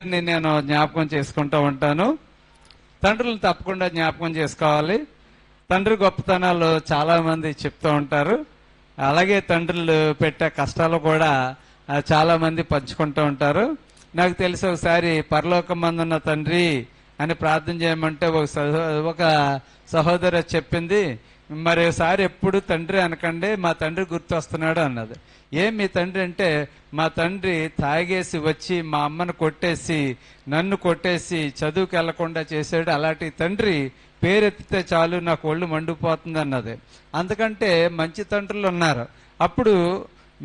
నేను జ్ఞాపకం చేసుకుంటూ ఉంటాను. తండ్రులను తప్పకుండా జ్ఞాపకం చేసుకోవాలి. తండ్రి గొప్పతనాలు చాలా మంది చెప్తూ ఉంటారు. అలాగే తండ్రులు పెట్టే కష్టాలు కూడా చాలా మంది పంచుకుంటూ ఉంటారు. నాకు తెలిసి ఒకసారి పరలోకమందున్న తండ్రి అని ప్రార్థన చేయమంటే ఒక సహోదరు చెప్పింది, మరి ఒకసారి ఎప్పుడు తండ్రి అనకండి, మా తండ్రి గుర్తొస్తున్నాడు అన్నది. ఏం మీ తండ్రి అంటే, మా తండ్రి తాగేసి వచ్చి మా అమ్మను కొట్టేసి నన్ను కొట్టేసి చదువుకు వెళ్లకుండా చేశాడు. అలాంటి తండ్రి పేరెత్తితే చాలు నాకు ఒళ్ళు మండిపోతుంది అన్నది. అందుకంటే మంచి తండ్రులు ఉన్నారు. అప్పుడు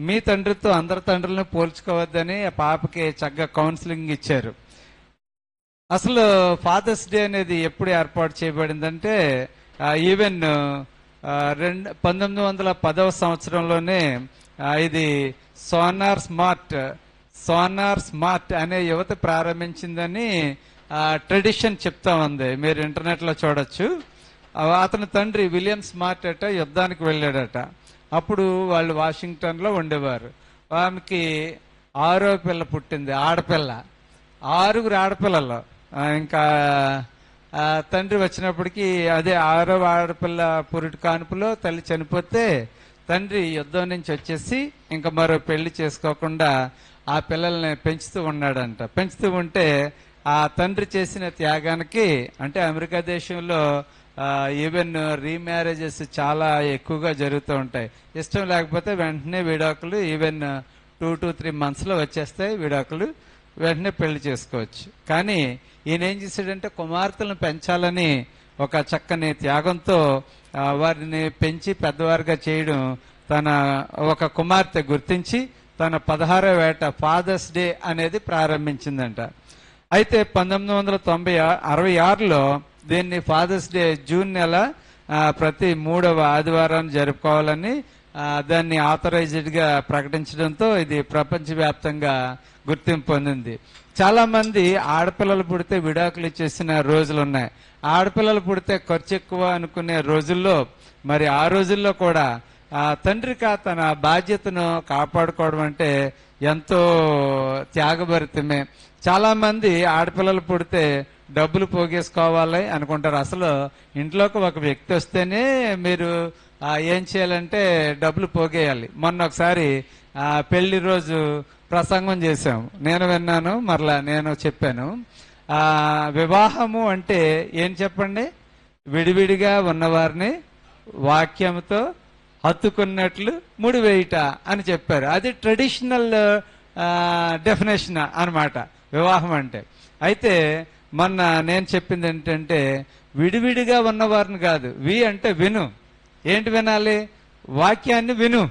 మీ తండ్రితో అందరి తండ్రులను పోల్చుకోవద్దని ఆ పాపకి చక్కగా కౌన్సిలింగ్ ఇచ్చారు. అసలు ఫాదర్స్ డే అనేది ఎప్పుడు ఏర్పాటు చేయబడిందంటే ఈవెన్ 1910వ సంవత్సరంలోనే ఇది సోనార్ స్మార్ట్ అనే యువత ప్రారంభించిందని ట్రెడిషన్ చెప్తా ఉంది. మీరు ఇంటర్నెట్ లో చూడొచ్చు. అతని తండ్రి విలియం స్మార్ట్ అట యుద్ధానికి వెళ్ళాడట. అప్పుడు వాళ్ళు వాషింగ్టన్ లో ఉండేవారు. ఆమెకి 6వ పిల్ల పుట్టింది, ఆడపిల్ల. 6 ఆడపిల్లలు. ఇంకా తండ్రి వచ్చినప్పటికీ అదే 6వ ఆడపిల్ల పురిటి కానుపులో తల్లి చనిపోతే తండ్రి యుద్ధం నుంచి వచ్చేసి ఇంకా మరో పెళ్లి చేసుకోకుండా ఆ పిల్లల్ని పెంచుతూ ఉన్నాడంట. పెంచుతూ ఉంటే ఆ తండ్రి చేసిన త్యాగానికి, అంటే అమెరికా దేశంలో ఈవెన్ రీమ్యారేజెస్ చాలా ఎక్కువగా జరుగుతూ ఉంటాయి. ఇష్టం లేకపోతే వెంటనే విడాకులు, ఈవెన్ 2 to 3 months లో వచ్చేస్తాయి విడాకులు, వెంటనే పెళ్లి చేసుకోవచ్చు. కానీ ఈయన ఏం చేశాడంటే కుమార్తెలను పెంచాలని ఒక చక్కని త్యాగంతో వారిని పెంచి పెద్దవారిగా చేయడం తన ఒక కుమార్తె గుర్తించి తన 16వ ఏట ఫాదర్స్ డే అనేది ప్రారంభించిందంట. అయితే 1966లో దీన్ని ఫాదర్స్ డే జూన్ నెల ప్రతి 3వ ఆదివారం జరుపుకోవాలని దాన్ని ఆథరైజ్డ్ గా ప్రకటించడంతో ఇది ప్రపంచవ్యాప్తంగా గుర్తింపు పొందింది. చాలా మంది ఆడపిల్లలు పుడితే విడాకులు ఇచ్చేసిన రోజులున్నాయి. ఆడపిల్లలు పుడితే ఖర్చు ఎక్కువ అనుకునే రోజుల్లో మరి ఆ రోజుల్లో కూడా తండ్రిగా తన బాధ్యతను కాపాడుకోవడం అంటే ఎంతో త్యాగభరితమే. చాలా మంది ఆడపిల్లలు పుడితే డబ్బులు పోగేసుకోవాలి అనుకుంటారు. అసలు ఇంట్లోకి ఒక వ్యక్తి వస్తేనే మీరు ఏం చేయాలంటే డబ్బులు పోగేయాలి. మొన్న ఒకసారి పెళ్లి రోజు ప్రసంగం చేశాం, నేను విన్నాను, మరలా నేను చెప్పాను. వివాహము అంటే ఏం చెప్పండి? విడివిడిగా ఉన్నవారిని వాక్యంతో హత్తుకున్నట్లు ముడివేయుట అని చెప్పారు. అది ట్రెడిషనల్ డెఫినేషన్ అన్నమాట వివాహం అంటే. అయితే మొన్న నేను చెప్పింది ఏంటంటే విడివిడిగా ఉన్నవారిని కాదు, అంటే విను. ఏంటి వినాలి? వాక్యాన్ని విను,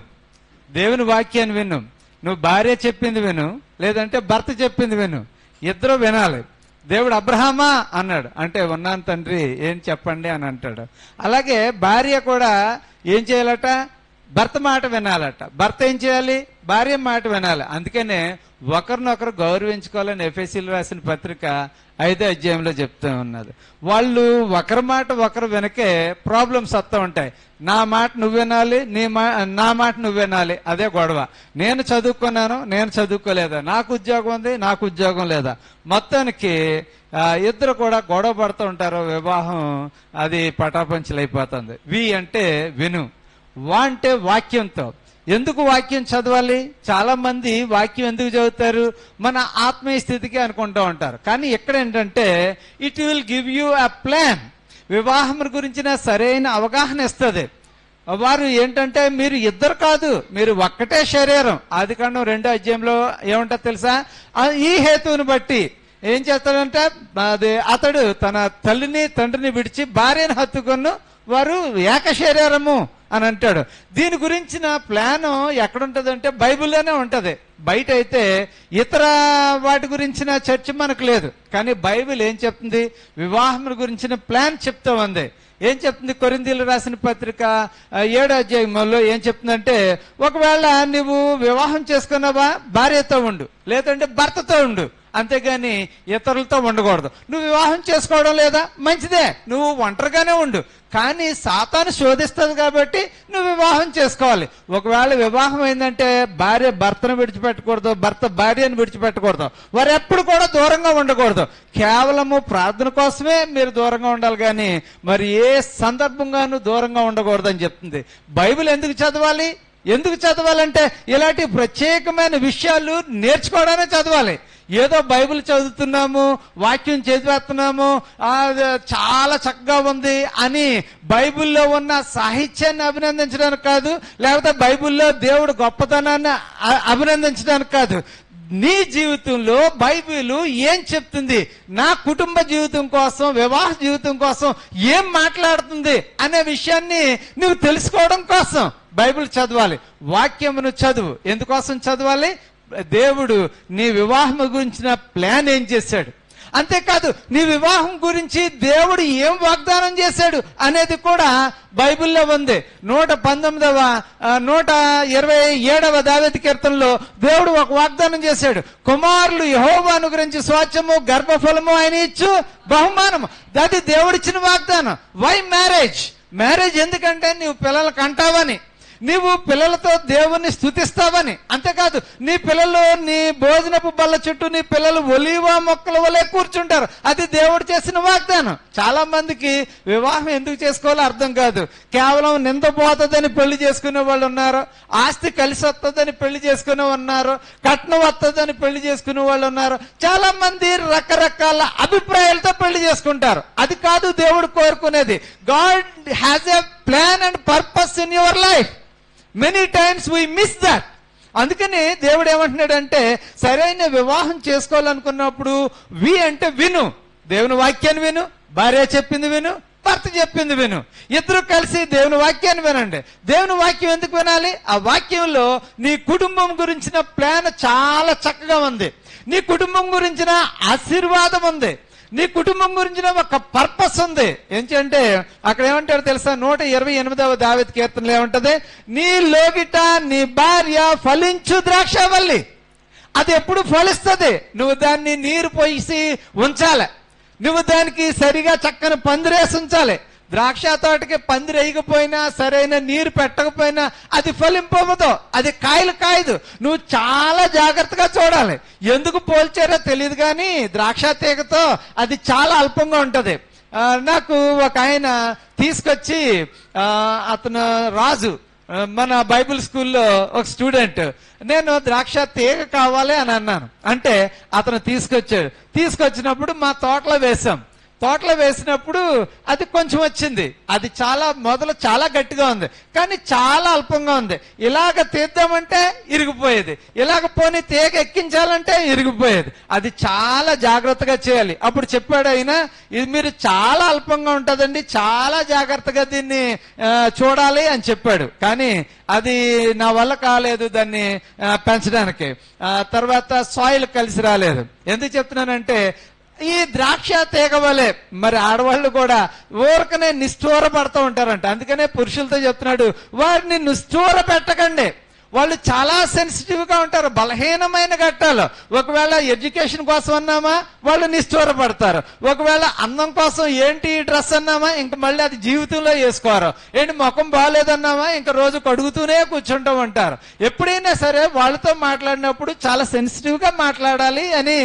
దేవుని వాక్యాన్ని విను. నువ్వు భార్య చెప్పింది విను, లేదంటే భర్త చెప్పింది విను, ఇద్దరు వినాలి. దేవుడు అబ్రహామా అన్నాడు అంటే ఉన్నాను తండ్రి ఏం చెప్పండి అని అంటాడు. అలాగే భార్య కూడా ఏం చేయాలట? భర్త మాట వినాలట. భర్త ఏం చేయాలి? భార్య మాట వినాలి. అందుకనే ఒకరినొకరు గౌరవించుకోవాలని ఎఫెసీయులకు రాసిన పత్రిక 5వ అధ్యాయంలో చెప్తూ ఉన్నది. వాళ్ళు ఒకరి మాట ఒకరు వెనకే ప్రాబ్లమ్స్ వస్తూ ఉంటాయి. నా మాట నువ్వు వినాలి, నా మాట నువ్వు వినాలి, అదే గొడవ. నేను చదువుకున్నాను, నేను చదువుకోలేదా, నాకు ఉద్యోగం ఉంది, నాకు ఉద్యోగం లేదా, మొత్తానికి ఇద్దరు కూడా గొడవ పడుతూ ఉంటారు. వివాహం అది పటాపంచలైపోతుంది. అంటే విను, అంటే వాక్యంతో. ఎందుకు వాక్యం చదవాలి? చాలా మంది వాక్యం ఎందుకు చదువుతారు? మన ఆత్మీయ స్థితికి అనుకుంటూ ఉంటారు. కానీ ఇక్కడ ఏంటంటే it will give you a plan. వివాహం గురించిన సరైన అవగాహన ఇస్తుంది. వారు ఏంటంటే మీరు ఇద్దరు కాదు, మీరు ఒక్కటే శరీరం. ఆదికాండం 2వ అధ్యాయంలో ఏమంటారు తెలుసా? ఈ హేతువుని బట్టి ఏం చేస్తాడంటే అతడు తన తల్లిని తండ్రిని విడిచి భార్యను హత్తుకొను, వారు ఏక శరీరము అని అంటాడు. దీని గురించిన ప్లాన్ ఎక్కడుంటదంటే బైబిల్లోనే ఉంటది. బయట అయితే ఇతర వాటి గురించిన చర్చ మనకు లేదు. కానీ బైబిల్ ఏం చెప్తుంది? వివాహం గురించిన ప్లాన్ చెప్తా ఉంది. ఏం చెప్తుంది? కొరింథీయులకు రాసిన పత్రిక 7వ అధ్యాయంలో ఏం చెప్తుందంటే, ఒకవేళ నువ్వు వివాహం చేసుకున్నావా భార్యతో ఉండు, లేదంటే భర్తతో ఉండు. అంతేగాని ఇతరులతో ఉండకూడదు. నువ్వు వివాహం చేసుకోవడం లేదా, మంచిదే, నువ్వు ఒంటరిగానే ఉండు. కానీ సాతాను శోధిస్తుంది కాబట్టి నువ్వు వివాహం చేసుకోవాలి. ఒకవేళ వివాహం అయిందంటే భార్య భర్తను విడిచిపెట్టకూడదు, భర్త భార్యను విడిచిపెట్టకూడదు. వారు ఎప్పుడు కూడా దూరంగా ఉండకూడదు. కేవలము ప్రార్థన కోసమే మీరు దూరంగా ఉండాలి, కానీ మరి ఏ సందర్భంగానూ దూరంగా ఉండకూడదు అని చెప్తుంది. బైబిల్ ఎందుకు చదవాలి? ఎందుకు చదవాలంటే ఇలాంటి ప్రత్యేకమైన విషయాలు నేర్చుకోవడానే చదవాలి. ఏదో బైబిల్ చదువుతున్నాము, వాక్యం చదివేస్తున్నాము, చాలా చక్కగా ఉంది అని బైబిల్లో ఉన్న సాహిత్యాన్ని అభినందించడానికి కాదు, లేకపోతే బైబిల్లో దేవుడు గొప్పతనాన్ని అభినందించడానికి కాదు. నీ జీవితంలో బైబిల్ ఏం చెప్తుంది, నా కుటుంబ జీవితం కోసం, వివాహ జీవితం కోసం ఏం మాట్లాడుతుంది అనే విషయాన్ని నువ్వు తెలుసుకోవడం కోసం బైబిల్ చదవాలి. వాక్యమును చదువు. ఎందుకోసం చదవాలి? దేవుడు నీ వివాహం గురించిన ప్లాన్ ఏం చేశాడు, అంతేకాదు నీ వివాహం గురించి దేవుడు ఏం వాగ్దానం చేశాడు అనేది కూడా బైబిల్లో ఉంది. 127వ దావీదు కీర్తనలో దేవుడు ఒక వాగ్దానం చేశాడు. కుమారులు యెహోవాను గురించి స్వాస్థ్యము గర్భఫలము ఆయన ఇచ్చు బహుమానము. అది దేవుడిచ్చిన వాగ్దానం. Why marriage? మ్యారేజ్ ఎందుకంటే నీవు పిల్లలకు అంటావని, నీవు పిల్లలతో దేవుణ్ణి స్తుతిస్తావని. అంతేకాదు నీ పిల్లలు నీ భోజనపు బల్ల చుట్టూ నీ పిల్లలు ఒలీవ మొక్కల వలె కూర్చుంటారు. అది దేవుడు చేసిన వాగ్దానం. చాలా మందికి వివాహం ఎందుకు చేసుకోవాలో అర్థం కాదు. కేవలం నిందపోతుందని పెళ్లి చేసుకునే వాళ్ళు ఉన్నారు, ఆస్తి కలిసి వస్తుందని పెళ్లి చేసుకునే ఉన్నారు, కట్నం వస్తుందని పెళ్లి చేసుకునే వాళ్ళు ఉన్నారు. చాలా మంది రకరకాల అభిప్రాయాలతో పెళ్లి చేసుకుంటారు. అది కాదు దేవుడు కోరుకునేది. God has a plan and purpose in your life. Many times we miss that. అందుకని దేవుడు ఏమంటున్నాడంటే, సరైన వివాహం చేసుకోవాలనుకున్నప్పుడు అంటే విను, దేవుని వాక్యాన్ని విను, భార్య చెప్పింది విను, భర్త చెప్పింది విను, ఇద్దరు కలిసి దేవుని వాక్యాన్ని వినండి. దేవుని వాక్యం ఎందుకు వినాలి? ఆ వాక్యంలో నీ కుటుంబం గురించిన ప్లాన్ చాలా చక్కగా ఉంది, నీ కుటుంబం గురించిన ఆశీర్వాదం ఉంది, నీ కుటుంబం గురించిన ఒక పర్పస్ ఉంది. ఏంటంటే అక్కడ ఏమంటారు తెలుసా? 128వ దావీదు కీర్తనలో ఏమంటది? నీ లోగిట నీ భార్య ఫలించు ద్రాక్షవల్లి. అది ఎప్పుడు ఫలిస్తుంది? నువ్వు దాన్ని నీరు పోసి ఉంచాలి, నువ్వు దానికి సరిగా చక్కని పందిరేసి ఉంచాలి. ద్రాక్ష తోటకి పందిరి వేయకపోయినా, సరైన నీరు పెట్టకపోయినా అది ఫలింపవదు, అది కాయలు కాయదు. నువ్వు చాలా జాగ్రత్తగా చూడాలి. ఎందుకు పోల్చారో తెలియదు కానీ ద్రాక్ష తీగతో అది చాలా అల్పంగా ఉంటది. నాకు ఒక ఆయన తీసుకొచ్చి, అతను రాజు, మన బైబిల్ స్కూల్లో ఒక స్టూడెంట్, నేను ద్రాక్ష తీగ కావాలి అని అన్నాను. అంటే అతను తీసుకొచ్చినప్పుడు మా తోటలో వేశాం. తోటలో వేసినప్పుడు అది కొంచెం వచ్చింది. అది మొదలు చాలా గట్టిగా ఉంది, కానీ చాలా అల్పంగా ఉంది. ఇలాగ తీద్దామంటే ఇరిగిపోయేది, ఇలాగ పోనీ తీగ ఎక్కించాలంటే ఇరిగిపోయేది. అది చాలా జాగ్రత్తగా చేయాలి. అప్పుడు చెప్పాడు ఆయన, ఇది మీరు చాలా అల్పంగా ఉంటుందండి, చాలా జాగ్రత్తగా దీన్ని చూడాలి అని చెప్పాడు. కానీ అది నా వల్ల కాలేదు దాన్ని పెంచడానికి. తర్వాత సాయిల్ కలిసి రాలేదు. ఎందుకు చెప్తున్నానంటే, ఈ ద్రాక్ష తీగ వలె మరి ఆడవాళ్ళు కూడా ఊరకనే నిష్ఠూర పడుతూ ఉంటారంట. అందుకనే పురుషులతో చెప్తున్నాడు, వారిని నిష్ఠూర పెట్టకండి. వాళ్ళు చాలా సెన్సిటివ్ గా ఉంటారు, బలహీనమైన ఘట్టాలు. ఒకవేళ ఎడ్యుకేషన్ కోసం అన్నామా వాళ్ళు నిష్ఠూర పడతారు, ఒకవేళ అందం కోసం ఏంటి డ్రెస్ అన్నామా ఇంక మళ్ళీ అది జీవితంలో వేసుకోరు, ఏంటి ముఖం బాగాలేదన్నామా ఇంక రోజు కడుగుతూనే కూర్చుంటూ ఉంటారు. ఎప్పుడైనా సరే వాళ్ళతో మాట్లాడినప్పుడు చాలా సెన్సిటివ్ గా మాట్లాడాలి అని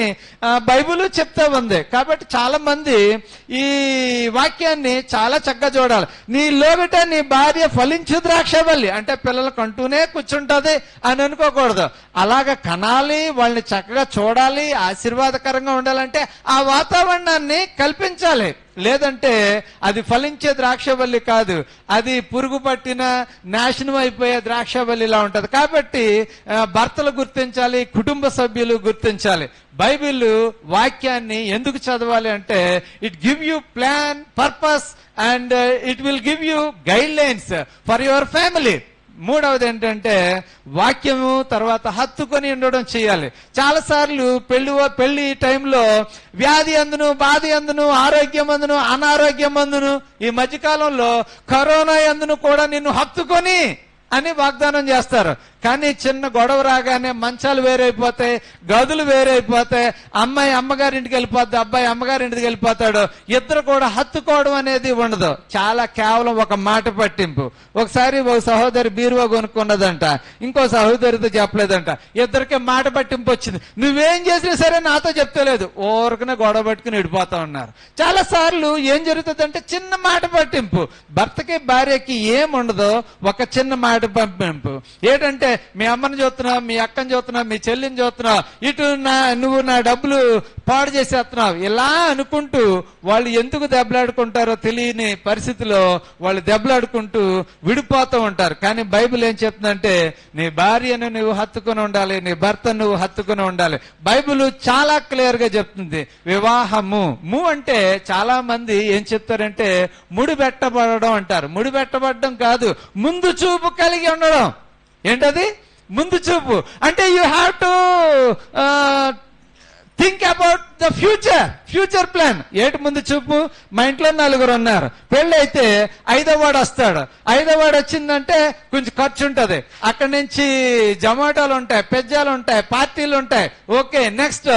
బైబిల్ చెప్తా ఉంది. కాబట్టి చాలా మంది ఈ వాక్యాన్ని చాలా చక్కగా చూడాలి. నీ లోబిట నీ భార్య ఫలించు ద్రాక్షవల్లి అంటే పిల్లలు కంటూనే కూర్చుంటారు అని అనుకోకూడదు. అలాగ కనాలి, వాళ్ళని చక్కగా చూడాలి, ఆశీర్వాదకరంగా ఉండాలంటే ఆ వాతావరణాన్ని కల్పించాలి. లేదంటే అది ఫలించే ద్రాక్షవల్లి కాదు, అది పురుగు పట్టిన నాశనం అయిపోయే ద్రాక్షవల్లిలా ఉంటది. కాబట్టి భర్తలు గుర్తించాలి, కుటుంబ సభ్యులు గుర్తించాలి. బైబిల్ వాక్యాన్ని ఎందుకు చదవాలి అంటే, it give you plan, purpose and it will give you guide lines for your family. మూడవది ఏంటంటే వాక్యము తర్వాత హత్తుకొని ఉండడం చేయాలి. చాలా సార్లు పెళ్లి టైంలో వ్యాధి అందును, బాధ అందును, ఆరోగ్యం అందును, అనారోగ్యం అందును, ఈ మధ్యకాలంలో కరోనా అందును కూడా నిన్ను హత్తుకొని అని వాగ్దానం చేస్తారు. కానీ చిన్న గొడవ రాగానే మంచాలు వేరైపోతాయి, గదులు వేరైపోతాయి, అమ్మాయి అమ్మగారింటికి వెళ్ళిపోద్ది, అబ్బాయి అమ్మగారింటికి వెళ్ళిపోతాడు. ఇద్దరు కూడా హత్తుకోవడం అనేది ఉండదు. చాలా కేవలం ఒక మాట పట్టింపు. ఒకసారి ఒక సహోదరి బీరువా కొనుక్కున్నదంట, ఇంకో సహోదరితో చెప్పలేదంట. ఇద్దరికి మాట పట్టింపు వచ్చింది. నువ్వేం చేసినా సరే నాతో చెప్తలేదు, ఊరికనే గొడవ పట్టుకుని విడిపోతా ఉన్నారు. చాలా సార్లు ఏం జరుగుతుందంటే చిన్న మాట పట్టింపు. భర్తకి భార్యకి ఏముండదో ఒక చిన్న మాట పట్టింపు. ఏంటంటే మీ అమ్మని చూస్తున్నావు, మీ అక్కని చూస్తున్నావు, మీ చెల్లిని చూస్తున్నావు, ఇటు నువ్వు నా డబ్బులు పాడు చేసేస్తున్నావు. ఇలా అనుకుంటూ వాళ్ళు ఎందుకు దెబ్బలాడుకుంటారో తెలియని పరిస్థితిలో వాళ్ళు దెబ్బలాడుకుంటూ విడిపోతూ ఉంటారు. కానీ బైబిల్ ఏం చెప్తుందంటే నీ భార్యను నువ్వు హత్తుకుని ఉండాలి, నీ భర్తను నువ్వు హత్తుకుని ఉండాలి. బైబిల్ చాలా క్లియర్ గా చెప్తుంది. వివాహము అంటే చాలా మంది ఏం చెప్తారంటే ముడిపెట్టబడడం అంటారు. ముడిపెట్టబడడం కాదు, ముందు చూపు కలిగి ఉండడం. ఏంటది? ముందు చూపు అంటే you have to think about the future plan. ఏంటి ముందు చూపు? మా ఇంట్లో 4 ఉన్నారు, పెళ్ళి అయితే 5వ వాడు వస్తాడు. 5వ వాడు వచ్చిందంటే కొంచెం ఖర్చు ఉంటది. అక్కడి నుంచి జొమాటోలు ఉంటాయి, పిజ్జాలు ఉంటాయి, పార్టీలు ఉంటాయి. ఓకే, నెక్స్ట్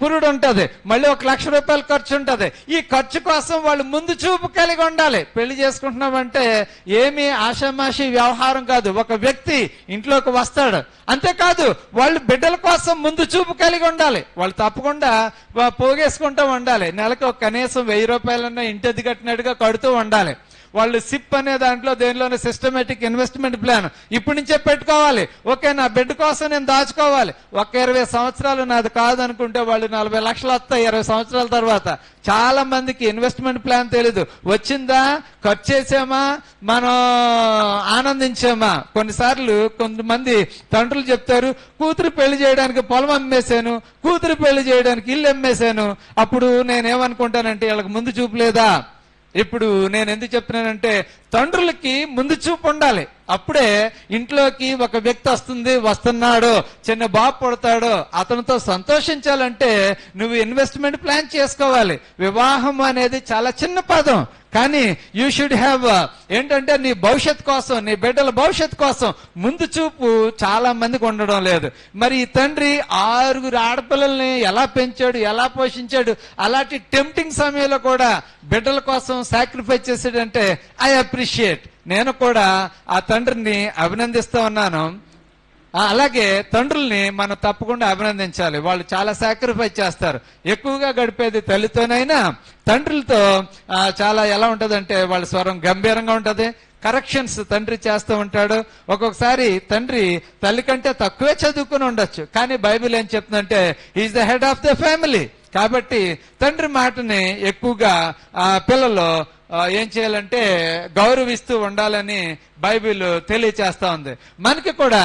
పురుడు ఉంటది, మళ్ళీ 1 లక్ష రూపాయలు ఖర్చు ఉంటది. ఈ ఖర్చు కోసం వాళ్ళు ముందు చూపు కలిగి ఉండాలి. పెళ్లి చేసుకుంటున్నామంటే ఏమి ఆషామాషి వ్యవహారం కాదు. ఒక వ్యక్తి ఇంట్లోకి వస్తాడు, అంతేకాదు వాళ్ళు బిడ్డల కోసం ముందు చూపు కలిగి ఉండాలి. వాళ్ళు తప్పకుండా పోగేసుకుంటూ ఉండాలి. నెలకు కనీసం 1000 రూపాయలన్నా ఇంటి కట్టినట్టుగా కడుతూ ఉండాలి. వాళ్ళు సిప్ అనే దాంట్లో దేనిలోనే సిస్టమేటిక్ ఇన్వెస్ట్మెంట్ ప్లాన్ ఇప్పటి నుంచే పెట్టుకోవాలి. ఓకే, నా బిడ్డ కోసం నేను దాచుకోవాలి. 20 సంవత్సరాలు నాది కాదు అనుకుంటే వాళ్ళు 40 లక్షలు వస్తాయి 20 సంవత్సరాల తర్వాత. చాలా మందికి ఇన్వెస్ట్మెంట్ ప్లాన్ తెలీదు. వచ్చిందా, ఖర్చు చేసామా, మనం ఆనందించామా. కొన్నిసార్లు కొంతమంది తండ్రులు చెప్తారు, కూతురు పెళ్లి చేయడానికి పొలం అమ్మేశాను, కూతురు పెళ్లి చేయడానికి ఇల్లు అమ్మేశాను. అప్పుడు నేనేమనుకుంటానంటే వీళ్ళకి ముందు చూపులేదా? ఇప్పుడు నేను ఎందుకు చెప్తున్నానంటే తండ్రులకి ముందు చూపు ఉండాలి. అప్పుడే ఇంట్లోకి ఒక వ్యక్తి వస్తున్నాడు, చిన్న బాబు పుడతాడు, అతనితో సంతోషించాలంటే నువ్వు ఇన్వెస్ట్మెంట్ ప్లాన్ చేసుకోవాలి. వివాహం అనేది చాలా చిన్న పదం, కానీ యూ షుడ్ హ్యావ్ ఏంటంటే నీ భవిష్యత్ కోసం, నీ బిడ్డల భవిష్యత్ కోసం ముందు చూపు చాలా మందికి ఉండడం లేదు. మరి ఈ తండ్రి 6 ఆడపిల్లల్ని ఎలా పెంచాడు, ఎలా పోషించాడు. అలాంటి టెంప్టింగ్ సమయంలో కూడా బిడ్డల కోసం సాక్రిఫైస్ చేసాడంటే ఐ అప్రిషియేట్. నేను కూడా ఆ తండ్రిని అభినందిస్తూ ఉన్నాను. అలాగే తండ్రుల్ని మనం తప్పకుండా అభినందించాలి. వాళ్ళు చాలా సాక్రిఫైస్ చేస్తారు. ఎక్కువగా గడిపేది తల్లితోనైనా తండ్రులతో చాలా ఎలా ఉంటదంటే వాళ్ళ స్వరం గంభీరంగా ఉంటది. కరెక్షన్స్ తండ్రి చేస్తూ ఉంటాడు. ఒక్కొక్కసారి తండ్రి తల్లి కంటే తక్కువే చదువుకుని ఉండొచ్చు, కానీ బైబిల్ ఏం చెప్తుందంటే is the head of the family. కాబట్టి తండ్రి మాటని ఎక్కువగా పిల్లలు ఏం చేయాలంటే గౌరవిస్తూ ఉండాలని బైబిల్ తెలియచేస్తా ఉంది. మనకి కూడా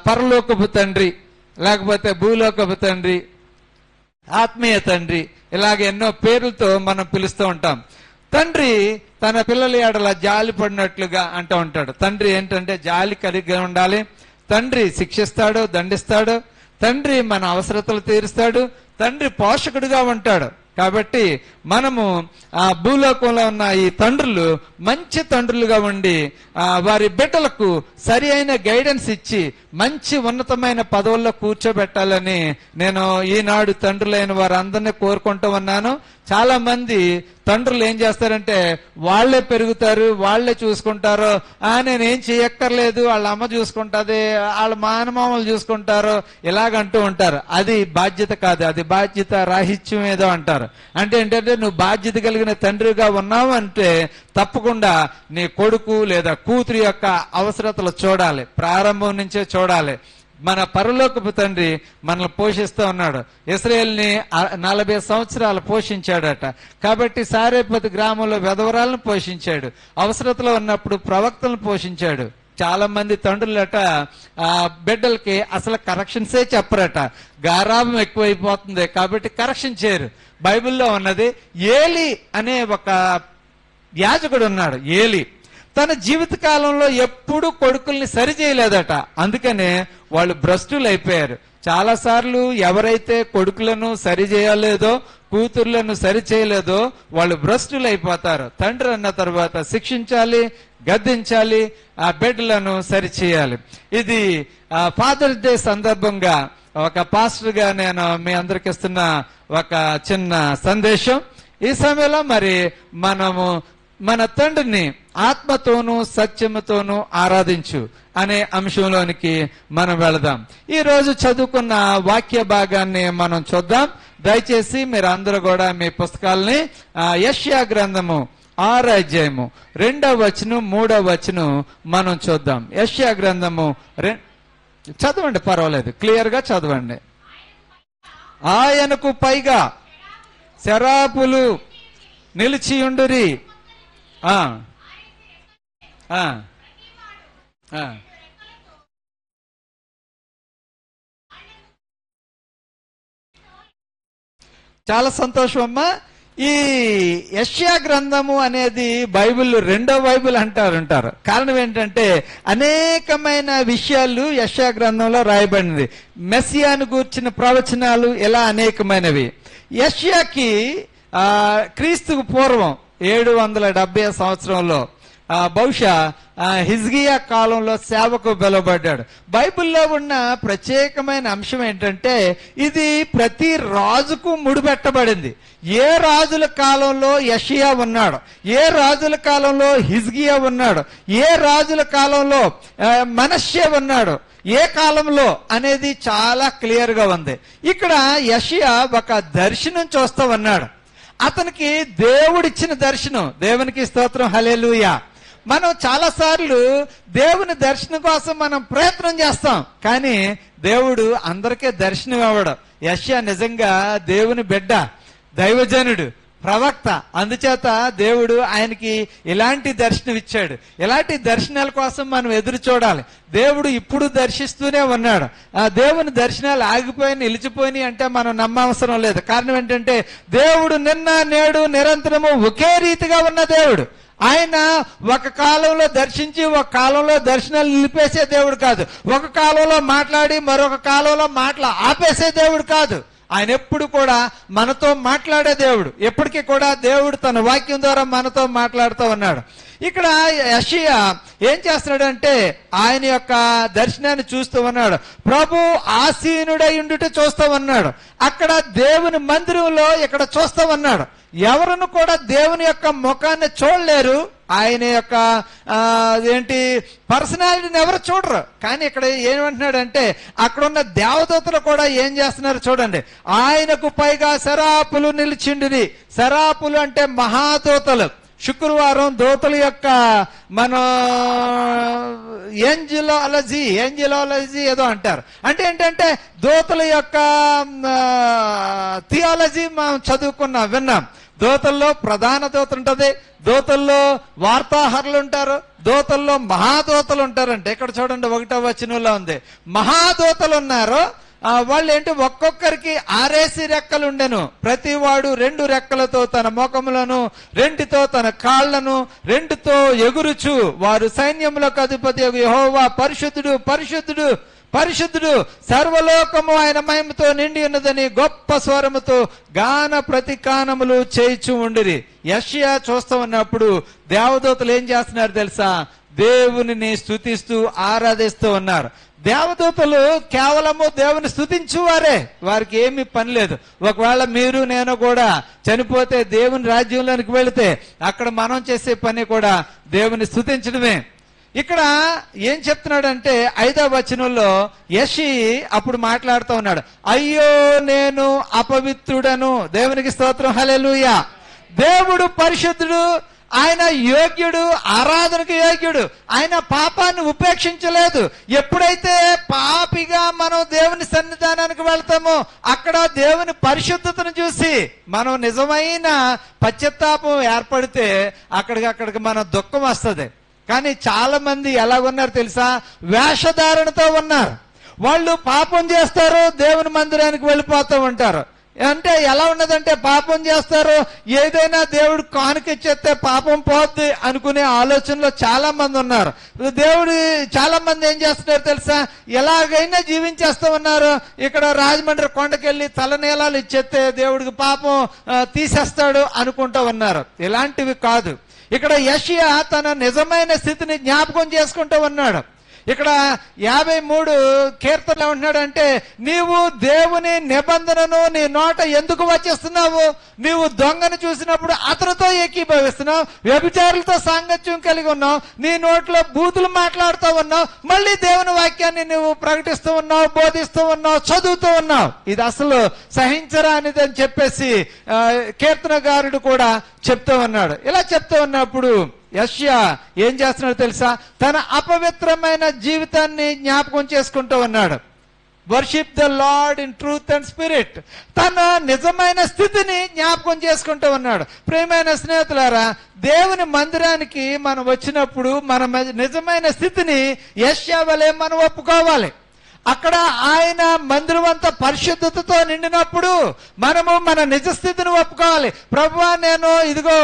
పరలోకపు తండ్రి, లేకపోతే భూలోకపు తండ్రి, ఆత్మీయ తండ్రి, ఇలాగ ఎన్నో పేర్లతో మనం పిలుస్తూ ఉంటాం. తండ్రి తన పిల్లల ఎడల జాలి పడినట్లుగా అంటూ ఉంటాడు. తండ్రి ఏంటంటే జాలి కలిగి ఉండాలి. తండ్రి శిక్షిస్తాడు, దండిస్తాడు. తండ్రి మన అవసరతలు తీరుస్తాడు. తండ్రి పోషకుడిగా ఉంటాడు. కాబట్టి మనము భూలోకంలో ఉన్న ఈ తండ్రులు మంచి తండ్రులుగా ఉండి వారి బిడ్డలకు సరి అయిన గైడెన్స్ ఇచ్చి మంచి ఉన్నతమైన పదవుల్లో కూర్చోబెట్టాలని నేను ఈనాడు తండ్రులైన వారందరినీ కోరుకుంటూ ఉన్నాను. చాలా మంది తండ్రులు ఏం చేస్తారంటే వాళ్లే పెరుగుతారు, వాళ్లే చూసుకుంటారు, నేనేం చేయక్కర్లేదు, వాళ్ళ అమ్మ చూసుకుంటుంది, వాళ్ళ మానమామలు చూసుకుంటారు, ఇలాగంటూ ఉంటారు. అది బాధ్యత కాదు, అది బాధ్యత రాహిత్యం ఏదో అంటారు. అంటే ఏంటంటే నువ్వు బాధ్యత కలిగిన తండ్రిగా ఉన్నావు అంటే తప్పకుండా నీ కొడుకు లేదా కూతురు యొక్క అవసరతలు చూడాలి, ప్రారంభం నుంచే చూడాలి. మన పరలోకపు తండ్రి మనల్ని పోషిస్తూ ఉన్నాడు. ఇశ్రాయేల్ని 40 సంవత్సరాలు పోషించాడట. కాబట్టి సారేపతి గ్రామంలో విధవరాలను పోషించాడు. అవసరతలో ఉన్నప్పుడు ప్రవక్తలను పోషించాడు. చాలా మంది తండ్రులట బిడ్డలకి అసలు కరెక్షన్సే చెప్పరట. గారాబం ఎక్కువైపోతుంది కాబట్టి కరెక్షన్ చేయరు. బైబిల్లో ఉన్నది ఏలి అనే ఒక యాజకుడు ఉన్నాడు. ఏలి తన జీవిత కాలంలో ఎప్పుడూ కొడుకుల్ని సరి చేయలేదట. అందుకనే వాళ్ళు భ్రష్టులు అయిపోయారు. చాలా సార్లు ఎవరైతే కొడుకులను సరి చేయలేదో, కూతుర్లను సరి చేయలేదో వాళ్ళు భ్రష్టులు అయిపోతారు. తండ్రి అన్న తర్వాత శిక్షించాలి, గద్దించాలి, ఆ బిడ్డలను సరిచేయాలి. ఇది ఫాదర్స్ డే సందర్భంగా ఒక పాస్టర్ గా నేను మీ అందరికి ఇస్తున్న ఒక చిన్న సందేశం. ఈ సమయంలో మరి మనము మన తండ్రిని ఆత్మతోనూ సత్యముతోనూ ఆరాధించు అనే అంశంలోనికి మనం వెళదాం. ఈ రోజు చదువుకున్న వాక్య భాగాన్ని మనం చూద్దాం. దయచేసి మీరు అందరూ కూడా మీ పుస్తకాలని యెషయా గ్రంథము 6వ అధ్యాయము 2వ వచనం 3వ వచనం మనం చూద్దాం. యెషయా గ్రంథము చదవండి, పర్వాలేదు, క్లియర్ గా చదవండి. ఆయనకు పైగా శరాపులు నిలిచియుండురి. చాలా సంతోషం అమ్మా. ఈ యెషయా గ్రంథము అనేది బైబిల్ రెండో బైబిల్ అంటారు. కారణం ఏంటంటే అనేకమైన విషయాలు యెషయా గ్రంథంలో రాయబడినది. మెస్సియాను గూర్చిన ప్రవచనాలు ఇలా అనేకమైనవి. యెషయాకి క్రీస్తుకు పూర్వం 770 సంవత్సరంలో బహుశా హిజ్కియా కాలంలో సేవకు పిలువబడ్డాడు. బైబిల్లో ఉన్న ప్రత్యేకమైన అంశం ఏంటంటే ఇది ప్రతి రాజుకు ముడిపెట్టబడింది. ఏ రాజుల కాలంలో యెషయా ఉన్నాడు, ఏ రాజుల కాలంలో హిజ్కియా ఉన్నాడు, ఏ రాజుల కాలంలో మనష్షే ఉన్నాడు, ఏ కాలంలో అనేది చాలా క్లియర్ గా ఉంది. ఇక్కడ యెషయా ఒక దర్శనం చూస్తూ ఉన్నాడు. అతనికి దేవుడిచ్చిన దర్శనం. దేవునికి స్తోత్రం, హల్లెలూయా. మనం చాలా సార్లు దేవుని దర్శనం కోసం మనం ప్రయత్నం చేస్తాం, కానీ దేవుడు అందరికీ దర్శనం ఇవ్వడు. యెషయా నిజంగా దేవుని బిడ్డ, దైవజనుడు, ప్రవక్త. అందుచేత దేవుడు ఆయనకి ఇలాంటి దర్శనం ఇచ్చాడు. ఇలాంటి దర్శనాల కోసం మనం ఎదురు చూడాలి. దేవుడు ఇప్పుడు దర్శిస్తూనే ఉన్నాడు. ఆ దేవుని దర్శనాలు ఆగిపోయి నిలిచిపోయి అంటే మనం నమ్మవసరం లేదు. కారణం ఏంటంటే దేవుడు నిన్న నేడు నిరంతరము ఒకే రీతిగా ఉన్న దేవుడు. ఆయన ఒక కాలంలో దర్శించి ఒక కాలంలో దర్శనాలు నిలిపేసే దేవుడు కాదు. ఒక కాలంలో మాట్లాడి మరొక కాలంలో ఆపేసే దేవుడు కాదు. ఆయన ఎప్పుడు కూడా మనతో మాట్లాడే దేవుడు. ఎప్పటికీ కూడా దేవుడు తన వాక్యం ద్వారా మనతో మాట్లాడుతూ ఉన్నాడు. ఇక్కడ యెషయా ఏం చేస్తున్నాడంటే ఆయన యొక్క దర్శనాన్ని చూస్తూ ఉన్నాడు. ప్రభు ఆసీనుడై ఉండుట చూస్తూ ఉన్నాడు. అక్కడ దేవుని మందిరంలో ఇక్కడ చూస్తూ ఉన్నాడు. ఎవరును కూడా దేవుని యొక్క ముఖాన్ని చూడలేరు. ఆయన యొక్క పర్సనాలిటీని ఎవరు చూడరు. కానీ ఇక్కడ ఏమంటున్నాడంటే అక్కడ ఉన్న దేవదూతలు కూడా ఏం చేస్తున్నారు చూడండి. ఆయనకు పైగా శరాపులు నిలిచిండిరి. శరాపులు అంటే మహాదూతలు. శుక్రవారం దూతల యొక్క మన ఏంజిలాలజీ ఏదో అంటారు. అంటే ఏంటంటే దూతల యొక్క థియాలజీ మనం విన్నాం. దూతల్లో ప్రధాన దూత ఉంటది, దూతల్లో వార్తాహరులు ఉంటారు, దూతల్లో మహాదూతలు ఉంటారంటే ఇక్కడ చూడండి 1వ వచనంలో ఉంది. మహాదూతలు ఉన్నారు. వాళ్ళు ఏంటి, ఒక్కొక్కరికి 6 రెక్కలు ఉండెను. ప్రతి వాడు 2 రెక్కలతో తన ముఖములను, 2తో తన కాళ్లను, 2తో ఎగురుచు వారు సైన్యములకు అధిపతి యెహోవా పరిశుద్ధుడు పరిశుద్ధుడు పరిశుద్ధుడు, సర్వలోకము ఆయన మహిమతో నిండి ఉన్నదని గొప్ప స్వరముతో గాన ప్రతికానములు చేయిచు ఉండిరి. యెషయా చూస్తూ ఉన్నప్పుడు దేవదూతలు ఏం చేస్తున్నారు తెలుసా? దేవుని స్తుతిస్తూ ఆరాధిస్తూ ఉన్నారు. దేవదూతలు కేవలము దేవుని స్తుతించువారే, వారికి ఏమీ పని లేదు. ఒకవేళ మీరు నేను కూడా చనిపోతే దేవుని రాజ్యంలోనికి వెళితే అక్కడ మనం చేసే పని కూడా దేవుని స్తుతించడమే. ఇక్కడ ఏం చెప్తున్నాడంటే 5వ వచనంలో యెషయా అప్పుడు మాట్లాడుతూ ఉన్నాడు. అయ్యో నేను అపవిత్రుడను. దేవునికి స్తోత్రం, హల్లెలూయా. దేవుడు పరిశుద్ధుడు, ఆయన యోగ్యుడు, ఆరాధనకు యోగ్యుడు. ఆయన పాపాన్ని ఉపేక్షించలేదు. ఎప్పుడైతే పాపిగా మనం దేవుని సన్నిధానానికి వెళ్తామో అక్కడ దేవుని పరిశుద్ధతను చూసి మనం నిజమైన పశ్చాత్తాపం ఏర్పడితే అక్కడికి మన దుఃఖం వస్తుంది. కానీ చాలా మంది ఎలాగున్నారు తెలుసా? వేషధారణతో ఉన్నారు. వాళ్ళు పాపం చేస్తారు, దేవుని మందిరానికి వెళ్ళిపోతూ ఉంటారు. అంటే ఎలా ఉన్నదంటే పాపం చేస్తారు, ఏదైనా దేవుడు కానుకిచ్చేస్తే పాపం పోద్ది అనుకునే ఆలోచనలో చాలా మంది ఉన్నారు. దేవుడు చాలా మంది ఏం చేస్తున్నారు తెలుసా? ఎలాగైనా జీవించేస్తూ ఉన్నారు. ఇక్కడ రాజమండ్రి కొండకెళ్ళి తలనీలాలు ఇచ్చేస్తే దేవుడికి పాపం తీసేస్తాడు అనుకుంటూ ఉన్నారు. ఇలాంటివి కాదు. ఇక్కడ యెషయా తన నిజమైన స్థితిని జ్ఞాపకం చేసుకుంటూ ఉన్నాడు. ఇక్కడ 53 కీర్తనలు ఏమంటున్నాడంటే, నీవు దేవుని నిబంధనను నీ నోట ఎందుకు వచ్చేస్తున్నావు? నీవు దొంగను చూసినప్పుడు అతనితో ఏకీభవిస్తున్నావు, వ్యభిచారులతో సాంగత్యం కలిగి ఉన్నావు, నీ నోట్లో బూతులు మాట్లాడుతూ ఉన్నావు, మళ్ళీ దేవుని వాక్యాన్ని నువ్వు ప్రకటిస్తూ ఉన్నావు, బోధిస్తూ ఉన్నావు, చదువుతూ ఉన్నావు. ఇది అసలు సహించరానిది అని చెప్పేసి కీర్తనగారుడు కూడా చెప్తూ ఉన్నాడు. ఇలా చెప్తూ ఉన్నప్పుడు యెషయా ఏం చేస్తున్నాడు తెలుసా? తన అపవిత్రమైన జీవితాన్ని జ్ఞాపకం చేసుకుంటూ ఉన్నాడు. Worship the lord in truth and spirit. తన నిజమైన స్థితిని జ్ఞాపకం చేసుకుంటూ ఉన్నాడు. ప్రియమైన స్నేహితులారా, దేవుని మందిరానికి మనం వచ్చినప్పుడు మన నిజమైన స్థితిని యెషయా వలె మనం ఒప్పుకోవాలి. అక్కడ ఆయన మందిరం అంతా పరిశుద్ధతతో నిండినప్పుడు మనము మన నిజ స్థితిని ఒప్పుకోవాలి. ప్రభువా, నేను ఇదిగో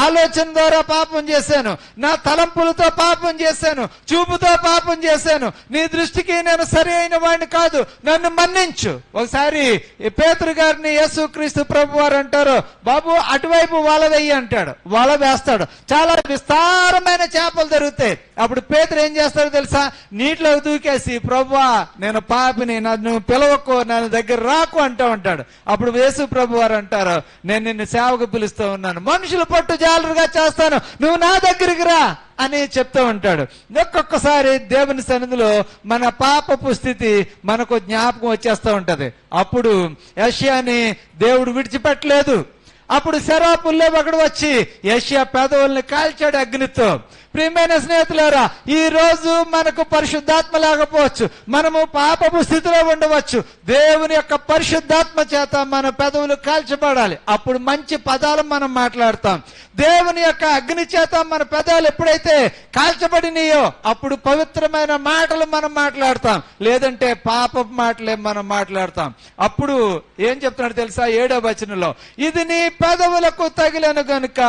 ఆలోచన ద్వారా పాపం చేశాను, నా తలంపులతో పాపం చేశాను, చూపుతో పాపం చేశాను, నీ దృష్టికి నేను సరి అయిన వాడిని కాదు, నన్ను మన్నించు. ఒకసారి పేతురు గారిని యేసుక్రీస్తు ప్రభు వారు అంటారు, బాబు అటువైపు వల వెయ్యి అంటాడు. వల వేస్తాడు, చాలా విస్తారమైన చేపలు దొరుకుతాయి. అప్పుడు పేతురు ఏం చేస్తాడో తెలుసా? నీటిలో దూకేసి, ప్రభువా నేను పాపిని, నన్ను పిలవకు, నన్ను దగ్గర రాకు అంటూ ఉంటాడు. అప్పుడు యేసు ప్రభు వారు అంటారు, నేను నిన్ను సేవకు పిలుస్తూ ఉన్నాను, మనుషులు పట్టు జాలరుగా చేస్తాను, నువ్వు నా దగ్గరికి రా అని చెప్తూ ఉంటాడు. ఒక్కొక్కసారి దేవుని సన్నిధిలో మన పాపపు స్థితి మనకు జ్ఞాపకం వచ్చేస్తూ ఉంటది. అప్పుడు యెషయాని దేవుడు విడిచిపెట్టలేదు. అప్పుడు శరాపుల్లో ఒకడు వచ్చి యెషయా పెదవుల్ని కాల్చాడు అగ్నితో. ప్రియమైన స్నేహితులారా, ఈ రోజు మనకు పరిశుద్ధాత్మ లేకపోవచ్చు, మనము పాపపు స్థితిలో ఉండవచ్చు. దేవుని యొక్క పరిశుద్ధాత్మ చేత మన పెదవులు కాల్చబడాలి. అప్పుడు మంచి పదాలు మనం మాట్లాడతాం. దేవుని యొక్క అగ్ని చేత మన పెదాలు ఎప్పుడైతే కాల్చబడినాయో అప్పుడు పవిత్రమైన మాటలు మనం మాట్లాడతాం, లేదంటే పాపపు మాటలే మనం మాట్లాడతాం. అప్పుడు ఏం చెప్తున్నాడు తెలుసా? 7వ వచనంలో, ఇది నీ పెదవులకు తగిలను గనుక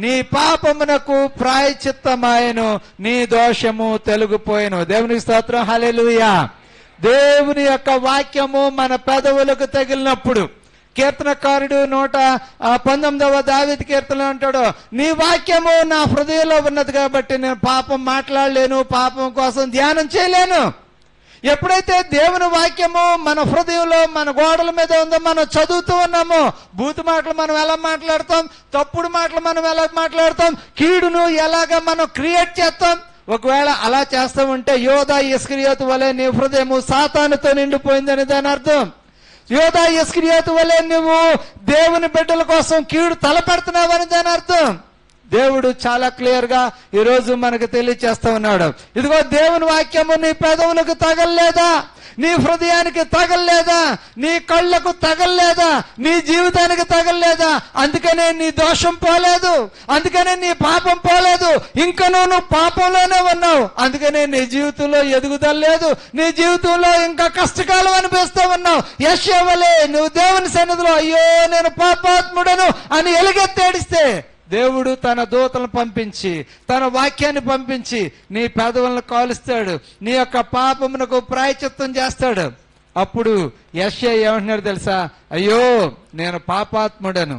నీ పాపమునకు ప్రాయశ్చిత్తమాయెను, నీ దోషము తొలగిపోయెను. దేవునికి స్తోత్రం, హల్లెలూయా. దేవుని యొక్క వాక్యము మన పెదవులకు తగిలినప్పుడు, కీర్తనకారుడు 119వ దావీదు కీర్తనలో అంటాడు, నీ వాక్యము నా హృదయంలో ఉన్నది కాబట్టి నేను పాపం మాట్లాడలేను, పాపం కోసం ధ్యానం చేయలేను. ఎప్పుడైతే దేవుని వాక్యము మన హృదయంలో, మన గోడల మీద ఉందో, మనం చదువుతూ ఉన్నామో, బూతు మాటలు మనం ఎలా మాట్లాడతాం, తప్పుడు మాటలు మనం ఎలా మాట్లాడతాం, కీడును ఎలాగా మనం క్రియేట్ చేస్తాం. ఒకవేళ అలా చేస్తూ ఉంటే యోధా ఇస్కరియోతు వలె నీ హృదయము సాతానుతో నిండిపోయిందని దాని అర్థం. యోధా ఇస్కరియోతు వలె నువ్వు దేవుని బిడ్డల కోసం కీడు తలపెడుతున్నావని దాని అర్థం. దేవుడు చాలా క్లియర్ గా ఈ రోజు మనకు తెలియచేస్తా ఉన్నాడు. ఇదిగో దేవుని వాక్యము నీ పెదవులకు తగలలేదా, నీ హృదయానికి తగలలేదా, నీ కళ్ళకు తగలలేదా, నీ జీవితానికి తగలలేదా? అందుకనే నీ దోషం పోలేదు, అందుకనే నీ పాపం పోలేదు, ఇంకా నువ్వు పాపంలోనే ఉన్నావు. అందుకనే నీ జీవితంలో ఎదుగుదల లేదు, నీ జీవితంలో ఇంకా కష్టకాలం అనిపిస్తూ ఉన్నావు. యెషయా వలె నువ్వు దేవుని సన్నిధిలో అయ్యో నేను పాపాత్ముడను అని ఎలుగెత్తేడిస్తే దేవుడు తన దూతలను పంపించి, తన వాక్యాన్ని పంపించి నీ పెదవులను కాలుస్తాడు, నీ యొక్క పాపమునకు ప్రాయశ్చిత్తం చేస్తాడు. అప్పుడు యెషయా ఏమంటున్నాడు తెలుసా? అయ్యో నేను పాపాత్ముడను.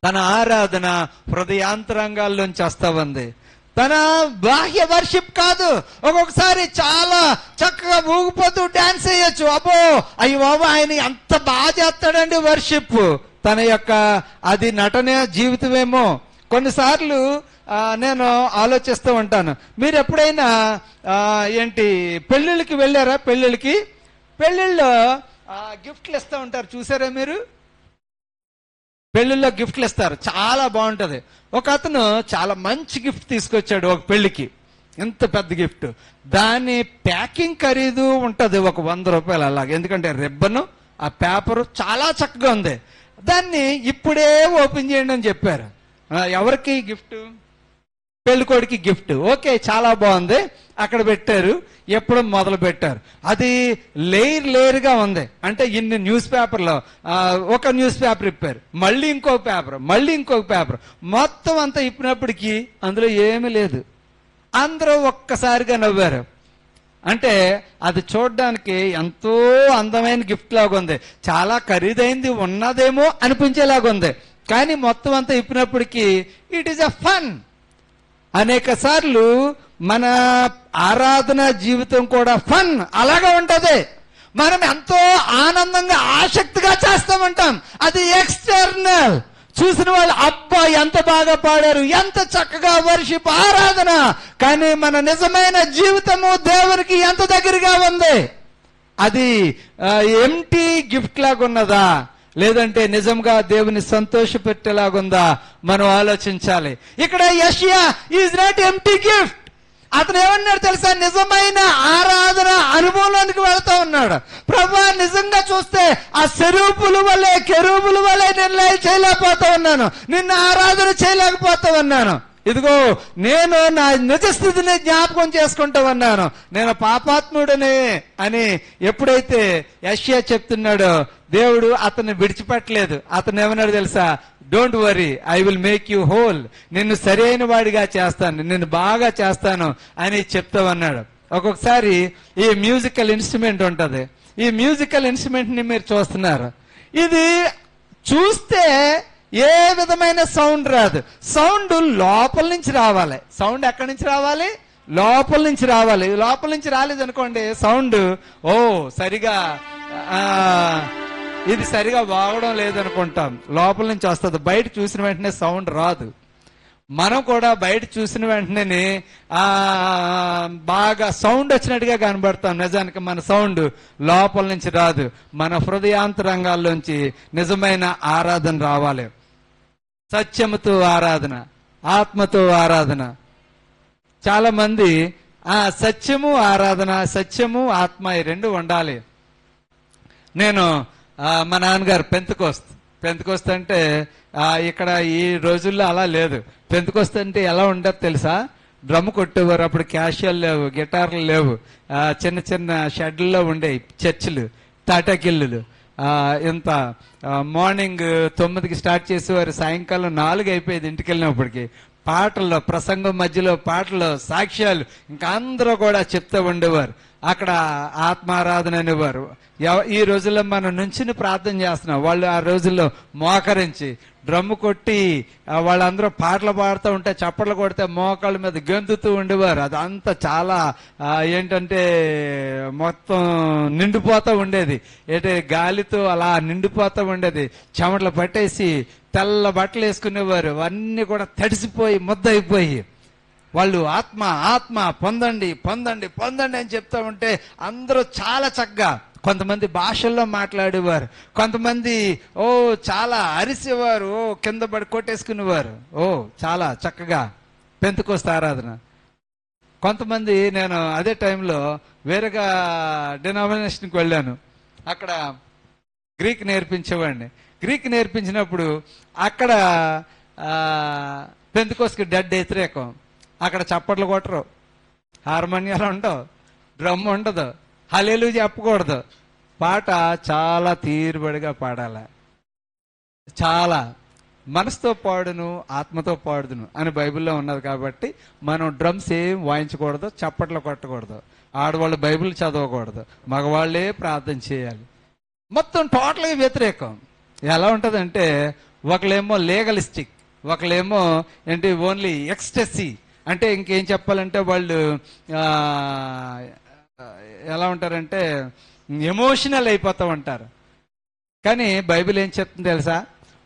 తన ఆరాధన హృదయాంతరంగాల్లోంచి వస్తా ఉంది. తన బాహ్య వర్షిప్ కాదు. ఒక్కొక్కసారి చాలా చక్కగా ఊగిపోతూ డాన్స్ చేయొచ్చు, అబ్బో అయ్యో బాబా ఆయన ఎంత బాగా చేస్తాడండి వర్షిప్. తన యొక్క అది నటన జీవితమేమో. కొన్నిసార్లు నేను ఆలోచిస్తూ ఉంటాను, మీరు ఎప్పుడైనా పెళ్ళిళ్ళకి వెళ్ళారా? పెళ్ళిళ్ళలో గిఫ్ట్లు ఇస్తూ ఉంటారు, చూసారా మీరు? పెళ్లిళ్ళలో గిఫ్ట్లు ఇస్తారు, చాలా బాగుంటది. ఒక అతను చాలా మంచి గిఫ్ట్ తీసుకొచ్చాడు ఒక పెళ్లికి, ఎంత పెద్ద గిఫ్ట్. దాని ప్యాకింగ్ ఖరీదు ఉంటది ఒక 100 రూపాయలు అలాగే, ఎందుకంటే రిబ్బను ఆ పేపరు చాలా చక్కగా ఉంది. దాన్ని ఇప్పుడే ఓపెన్ చేయండి అని చెప్పారు. ఎవరికి గిఫ్ట్? పెళ్ళికొడికి గిఫ్ట్. ఓకే, చాలా బాగుంది, అక్కడ పెట్టారు. ఎప్పుడు మొదలు పెట్టారు, అది లేయర్గా ఉంది. అంటే ఇన్ని న్యూస్ పేపర్లో ఒక న్యూస్ పేపర్ ఇప్పారు, మళ్ళీ ఇంకొక పేపర్, మళ్ళీ ఇంకొక పేపర్, మొత్తం అంతా ఇప్పినప్పటికీ అందులో ఏమీ లేదు. అందరూ ఒక్కసారిగా నవ్వారు. అంటే అది చూడడానికి ఎంతో అందమైన గిఫ్ట్ లాగా ఉంది, చాలా ఖరీదైంది ఉన్నదేమో అనిపించేలాగా ఉంది. కానీ మొత్తం అంతా ఇప్పినప్పటికీ ఇట్ ఈస్ అ ఫన్. అనేక సార్లు మన ఆరాధన జీవితం కూడా ఫన్ అలాగా ఉంటది. మనం ఎంతో ఆనందంగా ఆసక్తిగా చేస్తామంటాం, అది ఎక్స్టర్నల్. చూసిన వాళ్ళు అబ్బా ఎంత బాగా పాడారు, ఎంత చక్కగా వర్షిప్ ఆరాధన, కానీ మన నిజమైన జీవితము దేవునికి ఎంత దగ్గరగా ఉంది? అది ఎంటీ గిఫ్ట్ లాగా ఉన్నదా, లేదంటే నిజంగా దేవుని సంతోషపెట్టేలాగుందా మనం ఆలోచించాలి. ఇక్కడ యెషయా ఈజ్ నాట్ ఎంటీ గిఫ్ట్. అతను ఏమన్నాడు తెలుసా? నిజమైన ఆరాధన అనుభవంలోనికి వెళ్తా ఉన్నాడు. ప్రభువా, నిజంగా చూస్తే ఆ కెరూబుల వల్లే నేను చేయలేకపోతా ఉన్నాను, నిన్ను ఆరాధన చేయలేకపోతా ఉన్నాను. ఇదిగో నేను నా నిజ స్థితిని జ్ఞాపకం చేసుకుంటా ఉన్నాను, నేను పాపాత్ముడనే అని ఎప్పుడైతే యెషయా చెప్తున్నాడో దేవుడు అతన్ని విడిచిపెట్టలేదు. అతను ఏమన్నాడు తెలుసా? Don't worry, I will make you whole. నిన్ను సరైన వాడిగా చేస్తాను, నిన్ను బాగా చేస్తాను అని చెప్తా ఉన్నాడు. ఒక్కొక్కసారి ఈ మ్యూజికల్ ఇన్స్ట్రుమెంట్ ఉంటది, ఈ మ్యూజికల్ ఇన్స్ట్రుమెంట్ ని మీరు చూస్తున్నారు. ఇది చూస్తే ఏ విధమైన సౌండ్ రాదు, సౌండ్ లోపల నుంచి రావాలి. సౌండ్ ఎక్కడి నుంచి రావాలి? లోపల నుంచి రావాలి. లోపల నుంచి రాలేదు అనుకోండి సౌండ్, ఓ సరిగా ఇది సరిగా వాగడం లేదనుకుంటాం, లోపల నుంచి వస్తుంది. బయట చూసిన వెంటనే సౌండ్ రాదు. మనం కూడా బయట చూసిన వెంటనే బాగా సౌండ్ వచ్చినట్టుగా కనబడతాం, నిజానికి మన సౌండ్ లోపల నుంచి రాదు. మన హృదయాంతరంగాల్లోంచి నిజమైన ఆరాధన రావాలి. సత్యముతో ఆరాధన, ఆత్మతో ఆరాధన. చాలా మంది సత్యము ఆరాధన, సత్యము ఆత్మ ఈ రెండు ఉండాలి. నేను మా నాన్నగారు పెంతకోస్తు అంటే ఇక్కడ ఈ రోజుల్లో అలా లేదు. పెంతకోస్తు అంటే ఎలా ఉండదు తెలుసా? డ్రమ్ కొట్టేవారు. అప్పుడు క్యాషియల్ లేవు, గిటార్లు లేవు, చిన్న చిన్న షెడ్లలో ఉండేవి చర్చిలు, తాటాకిల్లులు. ఇంత మార్నింగ్ 9కి స్టార్ట్ చేసేవారు, సాయంకాలం 4 అయిపోయేది ఇంటికి వెళ్ళినప్పటికి. పాటల్లో, ప్రసంగం మధ్యలో పాటలు, సాక్ష్యాలు, ఇంకా అందరూ కూడా చెప్తూ ఉండేవారు. అక్కడ ఆత్మారాధన అనేవారు. ఈ రోజుల్లో మనం నుంచుని ప్రార్థన చేస్తున్నాం, వాళ్ళు ఆ రోజుల్లో మోకరించి డ్రమ్ము కొట్టి వాళ్ళందరూ పాటలు పాడుతూ ఉంటే చప్పట్లు కొడితే మోకాళ్ళ మీద గెంతుతూ ఉండేవారు. అదంతా చాలా ఏంటంటే మొత్తం నిండిపోతూ ఉండేది, ఏంటంటే గాలితో అలా నిండిపోతూ ఉండేది. చెమటలు పట్టేసి తెల్ల బట్టలు వేసుకునేవారు, అవన్నీ కూడా తడిసిపోయి ముద్దయిపోయి వాళ్ళు ఆత్మ ఆత్మ పొందండి పొందండి పొందండి అని చెప్తా ఉంటే అందరూ చాలా చక్కగా, కొంతమంది భాషల్లో మాట్లాడేవారు, కొంతమంది చాలా అరిసేవారు, కింద పడి కొట్టేసుకునేవారు. చాలా చక్కగా పెంతెకోస్తు ఆరాధన. కొంతమంది, నేను అదే టైంలో వేరేగా డినామినేషన్కి వెళ్ళాను, అక్కడ గ్రీక్ నేర్పించేవాడిని. గ్రీక్ నేర్పించినప్పుడు అక్కడ పెంతెకోస్తుకి డెడ్ వ్యతిరేకం. అక్కడ చప్పట్లు కొట్టరు, హార్మోనియాలు ఉండవు, డ్రమ్ ఉండదు, హల్లెలూయా చెప్పకూడదు. పాట చాలా తీరుబడిగా పాడాలి, చాలా మనసుతో పాడును ఆత్మతో పాడుదును అని బైబిల్లో ఉన్నది. కాబట్టి మనం డ్రమ్స్ ఏం వాయించకూడదు, చప్పట్లు కొట్టకూడదు, ఆడవాళ్ళు బైబిల్ చదవకూడదు, మగవాళ్లే ప్రార్థన చేయాలి. మొత్తం టోటల్గా వ్యతిరేకం. ఎలా ఉంటుందంటే ఒకళ్ళేమో లీగలిస్టిక్, ఒకళ్ళేమో ఏంటి ఓన్లీ ఎక్స్టసీ. అంటే ఇంకేం చెప్పాలంటే వాళ్ళు ఎలా ఉంటారంటే ఎమోషనల్ అయిపోతూ ఉంటారు. కానీ బైబిల్ ఏం చెప్తుంది తెలుసా?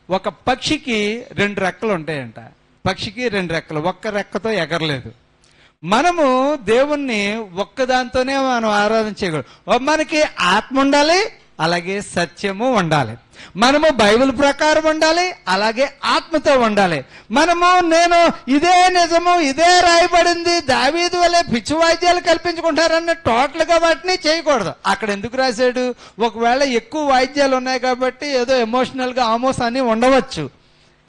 ఒక పక్షికి 2 రెక్కలు ఉంటాయంట. పక్షికి 2 రెక్కలు, ఒక్క రెక్కతో ఎగరలేదు. మనము దేవుణ్ణి ఒక్కదాంతోనే మనం ఆరాధన చేయకూడదు. మనకి ఆత్మ ఉండాలి, అలాగే సత్యము ఉండాలి. మనము బైబిల్ ప్రకారం ఉండాలి, అలాగే ఆత్మతో ఉండాలి. నేను ఇదే నిజము, ఇదే రాయబడింది, దావీదు వల్లే పిచ్చి వాయిద్యాలు కల్పించుకుంటారన్న టోటల్ గా వాటిని చేయకూడదు. అక్కడ ఎందుకు రాశాడు? ఒకవేళ ఎక్కువ వాయిద్యాలు ఉన్నాయి కాబట్టి ఏదో ఎమోషనల్ గా ఆమోస్ అని ఉండవచ్చు,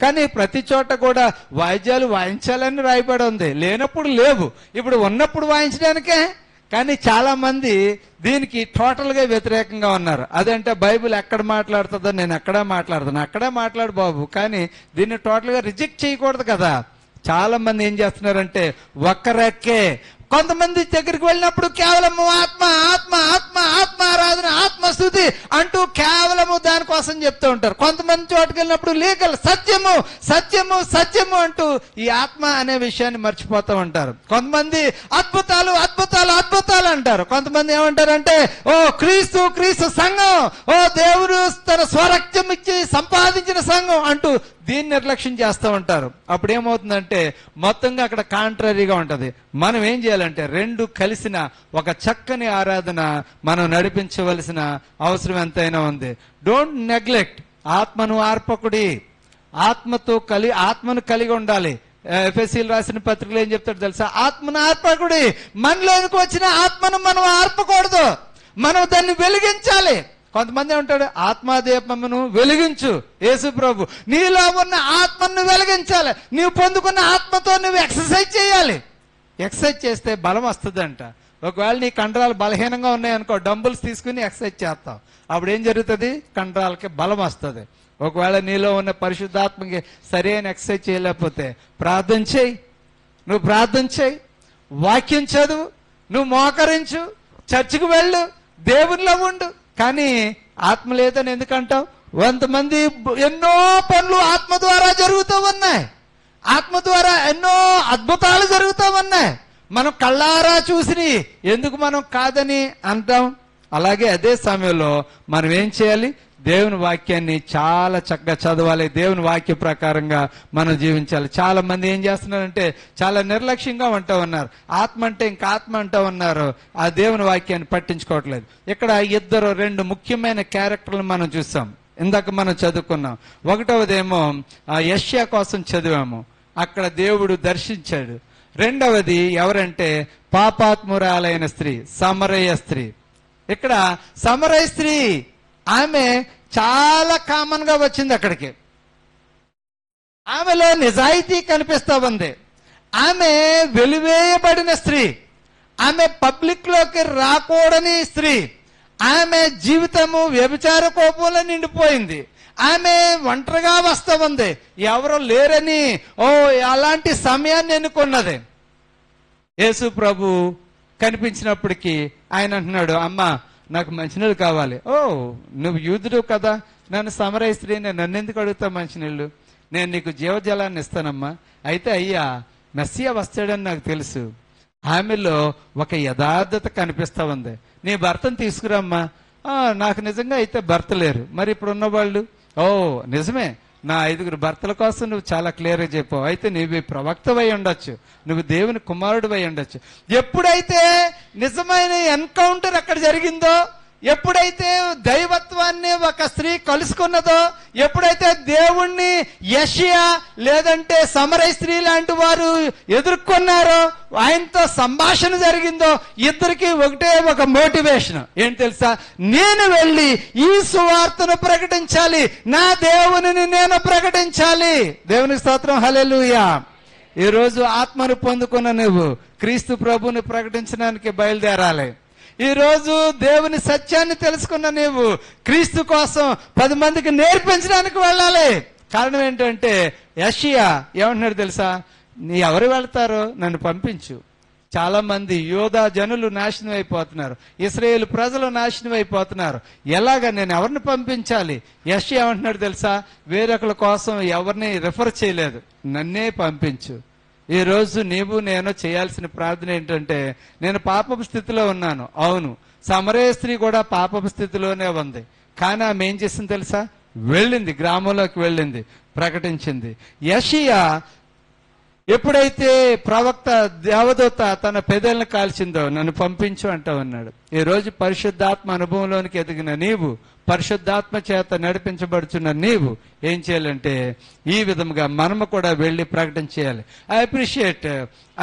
కానీ ప్రతి చోట కూడా వాయిద్యాలు వాయించాలని రాయబడి ఉంది. లేనప్పుడు లేవు, ఇప్పుడు ఉన్నప్పుడు వాయించడానికే. కానీ చాలా మంది దీనికి టోటల్ గా వ్యతిరేకంగా ఉన్నారు. అదంటే బైబిల్ ఎక్కడ మాట్లాడుతుందో నేను ఎక్కడా మాట్లాడుతాను, అక్కడే మాట్లాడు బాబు, కానీ దీన్ని టోటల్ గా రిజెక్ట్ చేయకూడదు కదా. చాలా మంది ఏం చేస్తున్నారంటే ఒక్క రెక్కే కొంతమంది దగ్గరికి వెళ్ళినప్పుడు కేవలము ఆత్మ ఆత్మ ఆత్మ ఆత్మ ఆరాధన ఆత్మస్తుతి అంటూ కేవలము దానికోసం చెప్తూ ఉంటారు. కొంతమంది చోటుకి వెళ్ళినప్పుడు లీగల్ సత్యము సత్యము సత్యము అంటూ ఈ ఆత్మ అనే విషయాన్ని మర్చిపోతూ ఉంటారు. కొంతమంది అద్భుతాలు అద్భుతాలు అద్భుతాలు అంటారు. కొంతమంది ఏమంటారంటే ఓ క్రీస్తు క్రీస్తు సంఘం, ఓ దేవుడు తన స్వరక్తం ఇచ్చి సంపాదించిన సంఘం అంటూ దీన్ని నిర్లక్ష్యం చేస్తూ ఉంటారు. అప్పుడు ఏమవుతుందంటే మొత్తంగా అక్కడ కాంట్రరీగా ఉంటది. మనం ఏం చేయాలంటే రెండు కలిసిన ఒక చక్కని ఆరాధన మనం నడిపించవలసిన అవసరం ఎంతైనా ఉంది. Don't neglect. ఆత్మను ఆర్పకుడి, ఆత్మను కలిగి ఉండాలి. ఎఫెసీలు రాసిన పత్రికలు ఏం చెప్తాడు తెలుసా? ఆత్మను ఆర్పకుడి. మనలోనికి వచ్చిన ఆత్మను మనం ఆర్పకూడదు, మనం దాన్ని వెలిగించాలి. కొంతమంది ఉంటాడు ఆత్మాదీపమును వెలిగించు. యేసు ప్రభు నీలో ఉన్న ఆత్మను వెలిగించాలి. నీవు పొందుకున్న ఆత్మతో నువ్వు ఎక్సర్సైజ్ చేయాలి. ఎక్సర్సైజ్ చేస్తే బలం వస్తుందంట. ఒకవేళ నీ కండరాలు బలహీనంగా ఉన్నాయనుకో, డంబుల్స్ తీసుకుని ఎక్సర్సైజ్ చేస్తావు, అప్పుడు ఏం జరుగుతుంది? కండరాలకి బలం వస్తుంది. ఒకవేళ నీలో ఉన్న పరిశుద్ధాత్మకి సరైన ఎక్సర్సైజ్ చేయలేకపోతే ప్రార్థన చేయి. నువ్వు ప్రార్థన చేయి, వాక్యం చదువు, నువ్వు మోకరించు, చర్చికి వెళ్ళు, దేవునిలో ఉండు. కానీ ఆత్మ లేదని ఎందుకంటావు? 100 మంది ఎన్నో పనులు ఆత్మ ద్వారా జరుగుతూ ఉన్నాయి. ఆత్మ ద్వారా ఎన్నో అద్భుతాలు జరుగుతూ ఉన్నాయి. మనం కళ్ళారా చూసి ఎందుకు మనం కాదని అంటాం? అలాగే అదే సమయంలో మనం ఏం చేయాలి? దేవుని వాక్యాన్ని చాలా చక్కగా చదవాలి. దేవుని వాక్య ప్రకారంగా మనం జీవించాలి. చాలా మంది ఏం చేస్తున్నారంటే చాలా నిర్లక్ష్యంగా ఉంటా ఉన్నారు. ఆత్మ అంటే ఇంకా ఆత్మ అంటా ఉన్నారు, ఆ దేవుని వాక్యాన్ని పట్టించుకోవట్లేదు. ఇక్కడ 2 ముఖ్యమైన క్యారెక్టర్లు మనం చూసాం. ఇందాక మనం చదువుకున్నాం. ఒకటవదేమో యెషయా కోసం చదివాము, అక్కడ దేవుడు దర్శించాడు. రెండవది ఎవరంటే పాపాత్మురాలైన స్త్రీ, సమరయ స్త్రీ. ఇక్కడ సమరయ స్త్రీ ఆమె చాలా కామన్ గా వచ్చింది అక్కడికి. ఆమెలో నిజాయితీ కనిపిస్తా ఉంది. ఆమె వెలివేయబడిన స్త్రీ, ఆమె పబ్లిక్ లోకి రాకూడని స్త్రీ, ఆమె జీవితము వ్యభిచార కోపంలో నిండిపోయింది. ఆమె ఒంటరిగా వస్తా ఉంది, ఎవరు లేరని అలాంటి సమయాన్ని ఎన్నుకున్నది. యేసు ప్రభు కనిపించినప్పటికీ ఆయన అంటున్నాడు, అమ్మా నాకు మంచినీళ్ళు కావాలి. నువ్వు యూదుడు కదా, నన్ను సమరయ స్త్రీని నన్ను ఎందుకు అడుగుతావు మంచినీళ్ళు? నేను నీకు జీవజలాన్ని ఇస్తానమ్మా. అయితే అయ్యా మెస్సియా వస్తాడని నాకు తెలుసు. ఆమెలో ఒక యథార్థత కనిపిస్తా ఉంది. నీ భర్తను తీసుకురమ్మా. నాకు నిజంగా అయితే భర్త లేరు. మరి ఇప్పుడు ఉన్నవాళ్ళు నిజమే, నా 5 భర్తల కోసం నువ్వు చాలా క్లియర్గా చెప్పావు. అయితే నీవు ప్రవక్తవై ఉండొచ్చు, నువ్వు దేవుని కుమారుడు అయి ఉండొచ్చు. ఎప్పుడైతే నిజమైన ఎన్కౌంటర్ అక్కడ జరిగిందో, ఎప్పుడైతే దైవత్వాన్ని ఒక స్త్రీ కలుసుకున్నదో, ఎప్పుడైతే దేవుణ్ణి యెషయా లేదంటే సమరయ స్త్రీ లాంటి వారు ఎదుర్కొన్నారో, ఆయనతో సంభాషణ జరిగిందో, ఇద్దరికి ఒకటే ఒక మోటివేషన్ ఏంటి తెలుసా? నేను వెళ్ళి ఈ సువార్తను ప్రకటించాలి, నా దేవునిని నేను ప్రకటించాలి. దేవునికి స్తోత్రం, హల్లెలూయా. ఈ రోజు ఆత్మను పొందుకున్న నువ్వు క్రీస్తు ప్రభుని ప్రకటించడానికి బయలుదేరాలి. ఈ రోజు దేవుని సత్యాన్ని తెలుసుకున్న నీవు క్రీస్తు కోసం 10 మందికి నేర్పించడానికి వెళ్ళాలి. కారణం ఏంటంటే యెషయా ఏమంటున్నాడు తెలుసా? నీ ఎవరు వెళ్తారో నన్ను పంపించు. చాలా మంది యోధా జనులు నాశనం అయిపోతున్నారు, ఇశ్రాయేలు ప్రజలు నాశనం అయిపోతున్నారు. ఎలాగా నేను ఎవరిని పంపించాలి? యెషయా ఏమంటున్నాడు తెలుసా? వేరొకరి కోసం ఎవరిని రిఫర్ చేయలేదు, నన్నే పంపించు. ఈ రోజు నీవు నేను చేయాల్సిన ప్రార్థన ఏంటంటే, నేను పాపపు స్థితిలో ఉన్నాను. అవును, సమరయ స్త్రీ కూడా పాపపు స్థితిలోనే ఉంది. కానీ ఆమె ఏం చేసింది తెలుసా? వెళ్ళింది, గ్రామంలోకి వెళ్ళింది, ప్రకటించింది. యెషయా ఎప్పుడైతే ప్రవక్త దేవదూత తన పెదవులను కాల్చిందో నన్ను పంపించు అంటా ఉన్నాడు. ఈ రోజు పరిశుద్ధాత్మ అనుభవంలోనికి ఎదిగిన నీవు, పరిశుద్ధాత్మ చేత నడిపించబడుచున్న నీవు ఏం చేయాలంటే ఈ విధంగా మనము కూడా వెళ్ళి ప్రకటన చేయాలి. I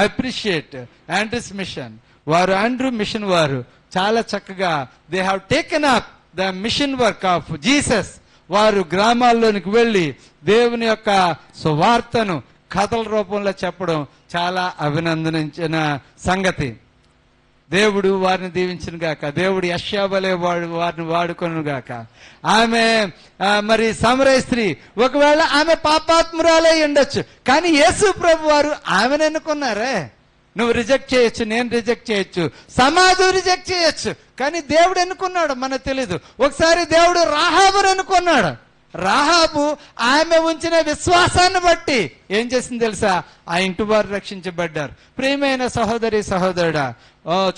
appreciate Andrews mission. Andrew mission వారు చాలా చక్కగా they have taken up the mission work of Jesus. వారు గ్రామాల్లోనికి వెళ్ళి దేవుని యొక్క సువార్తను కథల రూపంలో చెప్పడం చాలా అభినందించిన సంగతి. దేవుడు వారిని దీవించిన గాక. దేవుడు యెషయా వలె వారిని వాడుకొను గాక. ఆమె మరి సమరయ స్త్రీ ఒకవేళ ఆమె పాపాత్మురాలై ఉండొచ్చు, కానీ యేసు ప్రభు వారు ఆమెను ఎన్నుకున్నారే. నువ్వు రిజెక్ట్ చేయొచ్చు, నేను రిజెక్ట్ చేయొచ్చు, సమాజం రిజెక్ట్ చేయొచ్చు, కానీ దేవుడు ఎన్నుకున్నాడు మనకు తెలీదు. ఒకసారి దేవుడు రాహాబును ఎన్నుకున్నాడు. రాహాబు ఆమె ఉంచిన విశ్వాసాన్ని బట్టి ఏం చేసింది తెలుసా? ఆ ఇంటి వారు రక్షించబడ్డారు. ప్రియమైన సహోదరి సహోదరుడా,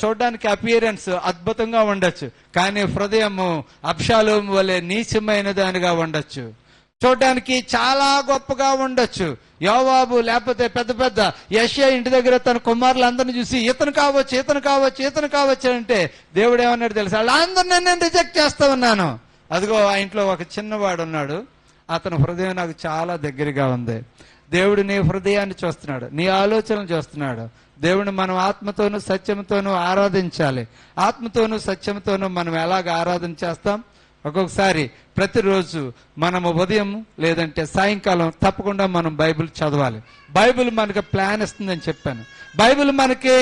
చూడడానికి అపియరెన్స్ అద్భుతంగా ఉండొచ్చు, కానీ హృదయము అబ్షాలోము వలె నీచమైన దానిగా ఉండొచ్చు. చూడడానికి చాలా గొప్పగా ఉండొచ్చు. యోవాబు లేకపోతే పెద్ద పెద్ద యెషయా ఇంటి దగ్గర తన కుమారులందరినీ చూసి ఇతను కావచ్చు, ఇతను కావచ్చు, ఇతను కావచ్చు అంటే దేవుడు ఏమన్నాడు తెలుసా? వాళ్ళందరినీ నేను రిజెక్ట్ చేస్తా ఉన్నాను. అదిగో ఆ ఇంట్లో ఒక చిన్నవాడు ఉన్నాడు, అతని హృదయం నాకు చాలా దగ్గరగా ఉంది. దేవుడు నీ హృదయాన్ని చూస్తున్నాడు, నీ ఆలోచనలు చూస్తున్నాడు. దేవుని మనం ఆత్మతోనూ సత్యంతోనూ ఆరాధించాలి. ఆత్మతోనూ సత్యంతోనూ మనం ఎలాగ ఆరాధన చేస్తాం? ఒక్కొక్కసారి ప్రతిరోజు మనము ఉదయం లేదంటే సాయంకాలం తప్పకుండా మనం బైబిల్ చదవాలి. బైబిల్ మనకు ప్లాన్ ఇస్తుందని చెప్పాను. బైబిల్ మనకి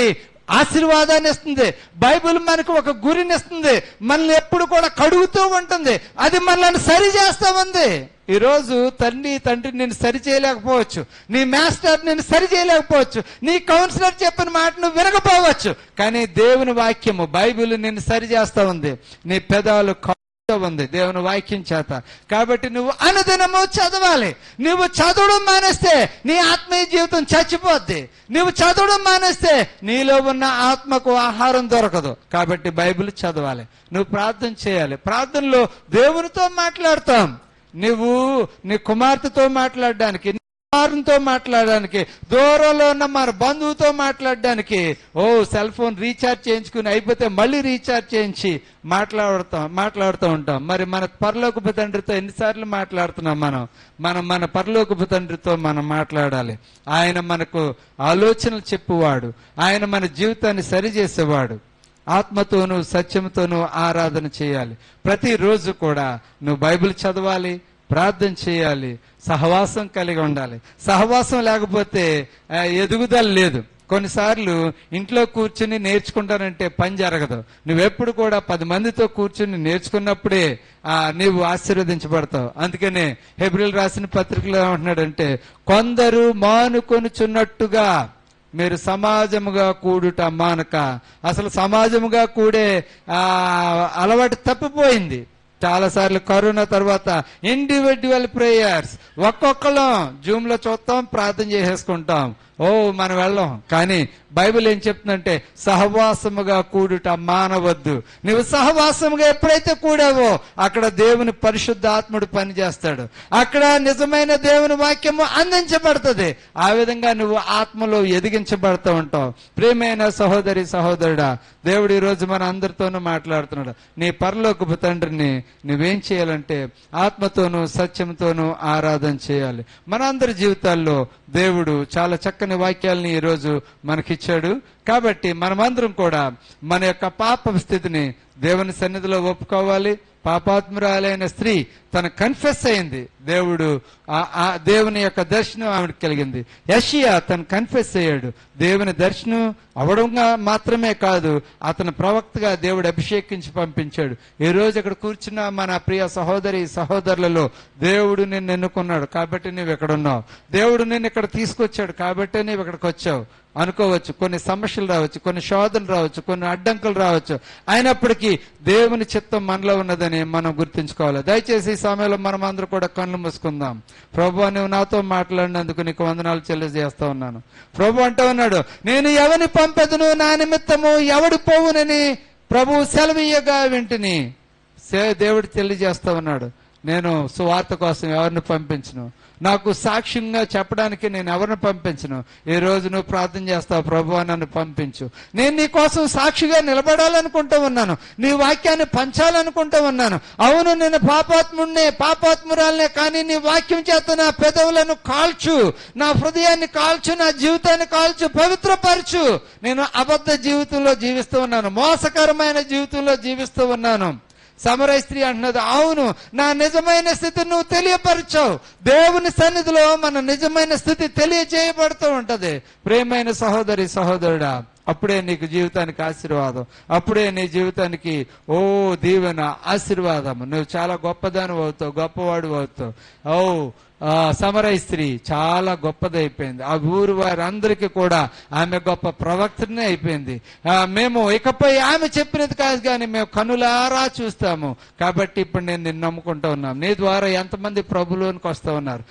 ఆశీర్వాదాన్ని ఇస్తుంది. బైబిల్ మనకు ఒక గురిని ఇస్తుంది. మనల్ని ఎప్పుడు కూడా కడుగుతూ ఉంటుంది. అది మనల్ని సరి చేస్తా ఉంది. ఈరోజు తండ్రి నిన్ను సరి చేయలేకపోవచ్చు, నీ మాస్టర్ నిన్ను సరి చేయలేకపోవచ్చు, నీ కౌన్సిలర్ చెప్పిన మాట నువ్వు వినకపోవచ్చు, కానీ దేవుని వాక్యము బైబిల్ నిన్ను సరి చేస్తా ఉంది. నీ పెదాలు ఉంది దేవుని వాక్యం చేత. కాబట్టి నువ్వు అనుదినము చదవాలి. నువ్వు చదవడం మానేస్తే నీ ఆత్మీయ జీవితం చచ్చిపోద్ది. నువ్వు చదవడం మానేస్తే నీలో ఉన్న ఆత్మకు ఆహారం దొరకదు. కాబట్టి బైబిల్ చదవాలి. నువ్వు ప్రార్థన చేయాలి. ప్రార్థనలో దేవునితో మాట్లాడతాం. నువ్వు నీ కుమార్తెతో మాట్లాడడానికి, తో మాట్లాడడానికి, దూరంలో ఉన్న మన బంధువుతో మాట్లాడడానికి సెల్ ఫోన్ రీఛార్జ్ చేయించుకుని అయిపోతే మళ్ళీ రీఛార్జ్ చేయించి మాట్లాడుతూ ఉంటాం. మరి మన పరలోకపు తండ్రితో ఎన్నిసార్లు మాట్లాడుతున్నాం మన పరలోకపు తండ్రితో మనం మాట్లాడాలి. ఆయన మనకు ఆలోచనలు చెప్పువాడు, ఆయన మన జీవితాన్ని సరిచేసేవాడు. ఆత్మతోనూ సత్యంతోనూ ఆరాధన చేయాలి. ప్రతిరోజు కూడా నువ్వు బైబిల్ చదవాలి, ప్రార్థన చేయాలి, సహవాసం కలిగి ఉండాలి. సహవాసం లేకపోతే ఎదుగుదల లేదు. కొన్నిసార్లు ఇంట్లో కూర్చుని నేర్చుకుంటానంటే పని జరగదు. నువ్వెప్పుడు కూడా 10 మందితో కూర్చుని నేర్చుకున్నప్పుడే నీవు ఆశీర్వదించబడతావు. అందుకనే హెబ్రీయులు రాసిన పత్రికలో ఏమంటున్నాడంటే, కొందరు మానుకొనుచున్నట్టుగా మీరు సమాజముగా కూడుట మానక. అసలు సమాజముగా కూడే అలవాటు తప్పిపోయింది. చాలా సార్లు కరోనా తర్వాత ఇండివిడ్యువల్ ప్రేయర్స్, ఒక్కొక్కళ్ళం జూమ్ లో చూస్తాం, ప్రార్థన చేసేసుకుంటాం, మనం వెళ్ళాం. కానీ బైబిల్ ఏం చెప్తుందంటే సహవాసముగా కూడుట మానవద్దు. నువ్వు సహవాసముగా ఎప్పుడైతే కూడావో అక్కడ దేవుని పరిశుద్ధ ఆత్ముడు పనిచేస్తాడు. అక్కడ నిజమైన దేవుని వాక్యము అందించబడుతుంది. ఆ విధంగా నువ్వు ఆత్మలో ఎదిగించబడుతూ ఉంటావు. ప్రియమైన సహోదరి సహోదరుడా, దేవుడు ఈ రోజు మన అందరితోనూ మాట్లాడుతున్నాడు. నీ పరలోకపు తండ్రిని నువ్వేం చేయాలంటే ఆత్మతోనూ సత్యంతోనూ ఆరాధన చేయాలి. మనందరి జీవితాల్లో దేవుడు చాలా చక్కని వాక్యాలని ఈ రోజు మనకిచ్చాడు. కాబట్టి మనమందరం కూడా మన యొక్క పాప స్థితిని దేవుని సన్నిధిలో ఒప్పుకోవాలి. పాపాత్మురాలైన స్త్రీ తను కన్ఫెస్ అయింది. దేవుని యొక్క దర్శనం ఆవిడకి కలిగింది. యెషయా తను కన్ఫెస్ అయ్యాడు. దేవుని దర్శనం అవడంగా మాత్రమే కాదు, అతను ప్రవక్తగా దేవుడు అభిషేకించి పంపించాడు. ఈ రోజు ఇక్కడ కూర్చున్న మన ప్రియ సహోదరి సహోదరులలో దేవుడు నిన్ను ఎన్నుకున్నాడు కాబట్టి నువ్వు ఇక్కడ ఉన్నావు. దేవుడు నిన్ను ఇక్కడ తీసుకొచ్చాడు కాబట్టి నువ్వు ఇక్కడికి వచ్చావు. అనుకోవచ్చు కొన్ని సమస్యలు రావచ్చు, కొన్ని శోధనలు రావచ్చు, కొన్ని అడ్డంకులు రావచ్చు. అయినప్పటికీ దేవుని చిత్తం మనలో ఉన్నదని మనం గుర్తుంచుకోవాలి. దయచేసి ఈ సమయంలో మనం అందరూ కూడా కళ్ళు మూసుకుందాం. ప్రభువా, నువ్వు నాతో మాట్లాడినందుకు నీకు వందనాలు తెలియజేస్తా ఉన్నాను. ప్రభు అంటూ ఉన్నాడు, నేను ఎవరిని పంపెదను, నా నిమిత్తము ఎవడు పోవునని ప్రభు సెలవీయగా వింటిని. దేవుడు తెలియజేస్తా ఉన్నాడు, నేను సువార్త కోసం ఎవరిని పంపించను, నాకు సాక్ష్యంగా చెప్పడానికి నేను ఎవరిని పంపించను. ఈ రోజు నువ్వు ప్రార్థన చేస్తావు, ప్రభువా నన్ను పంపించు, నేను నీ కోసం సాక్షిగా నిలబడాలనుకుంటూ ఉన్నాను, నీ వాక్యాన్ని పంచాలనుకుంటూ ఉన్నాను. అవును, నేను పాపాత్మురాలనే, కానీ నీ వాక్యం చేత నా పెదవులను కాల్చు, నా హృదయాన్ని కాల్చు, నా జీవితాన్ని కాల్చు, పవిత్రపరచు. నేను అబద్ధ జీవితంలో జీవిస్తూ ఉన్నాను, మోసకరమైన జీవితంలో జీవిస్తూ ఉన్నాను. సమరయ స్త్రీ అంటున్నది, అవును, నా నిజమైన స్థితిని నువ్వు తెలియపరచావు. దేవుని సన్నిధిలో మన నిజమైన స్థితి తెలియజేయబడుతూ ఉంటది. ప్రియమైన సహోదరి సహోదరుడా, అప్పుడే నీకు జీవితానికి ఆశీర్వాదం, అప్పుడే నీ జీవితానికి దీవెన, ఆశీర్వాదం. నువ్వు చాలా గొప్పదాని అవుతావు, గొప్పవాడు అవుతావు. సమరయ స్త్రీ చాలా గొప్పదైపోయింది. ఆ ఊరు వారందరికీ కూడా ఆమె గొప్ప ప్రవక్తనే అయిపోయింది. మేము ఇకపై ఆమె చెప్పినది కాదు కానీ మేము కనులారా చూస్తాము. కాబట్టి ఇప్పుడు నేను నిన్ను నమ్ముకుంటూ ఉన్నాను. నీ ద్వారా ఎంతమంది ప్రభులోనికి వస్తూ ఉన్నారు.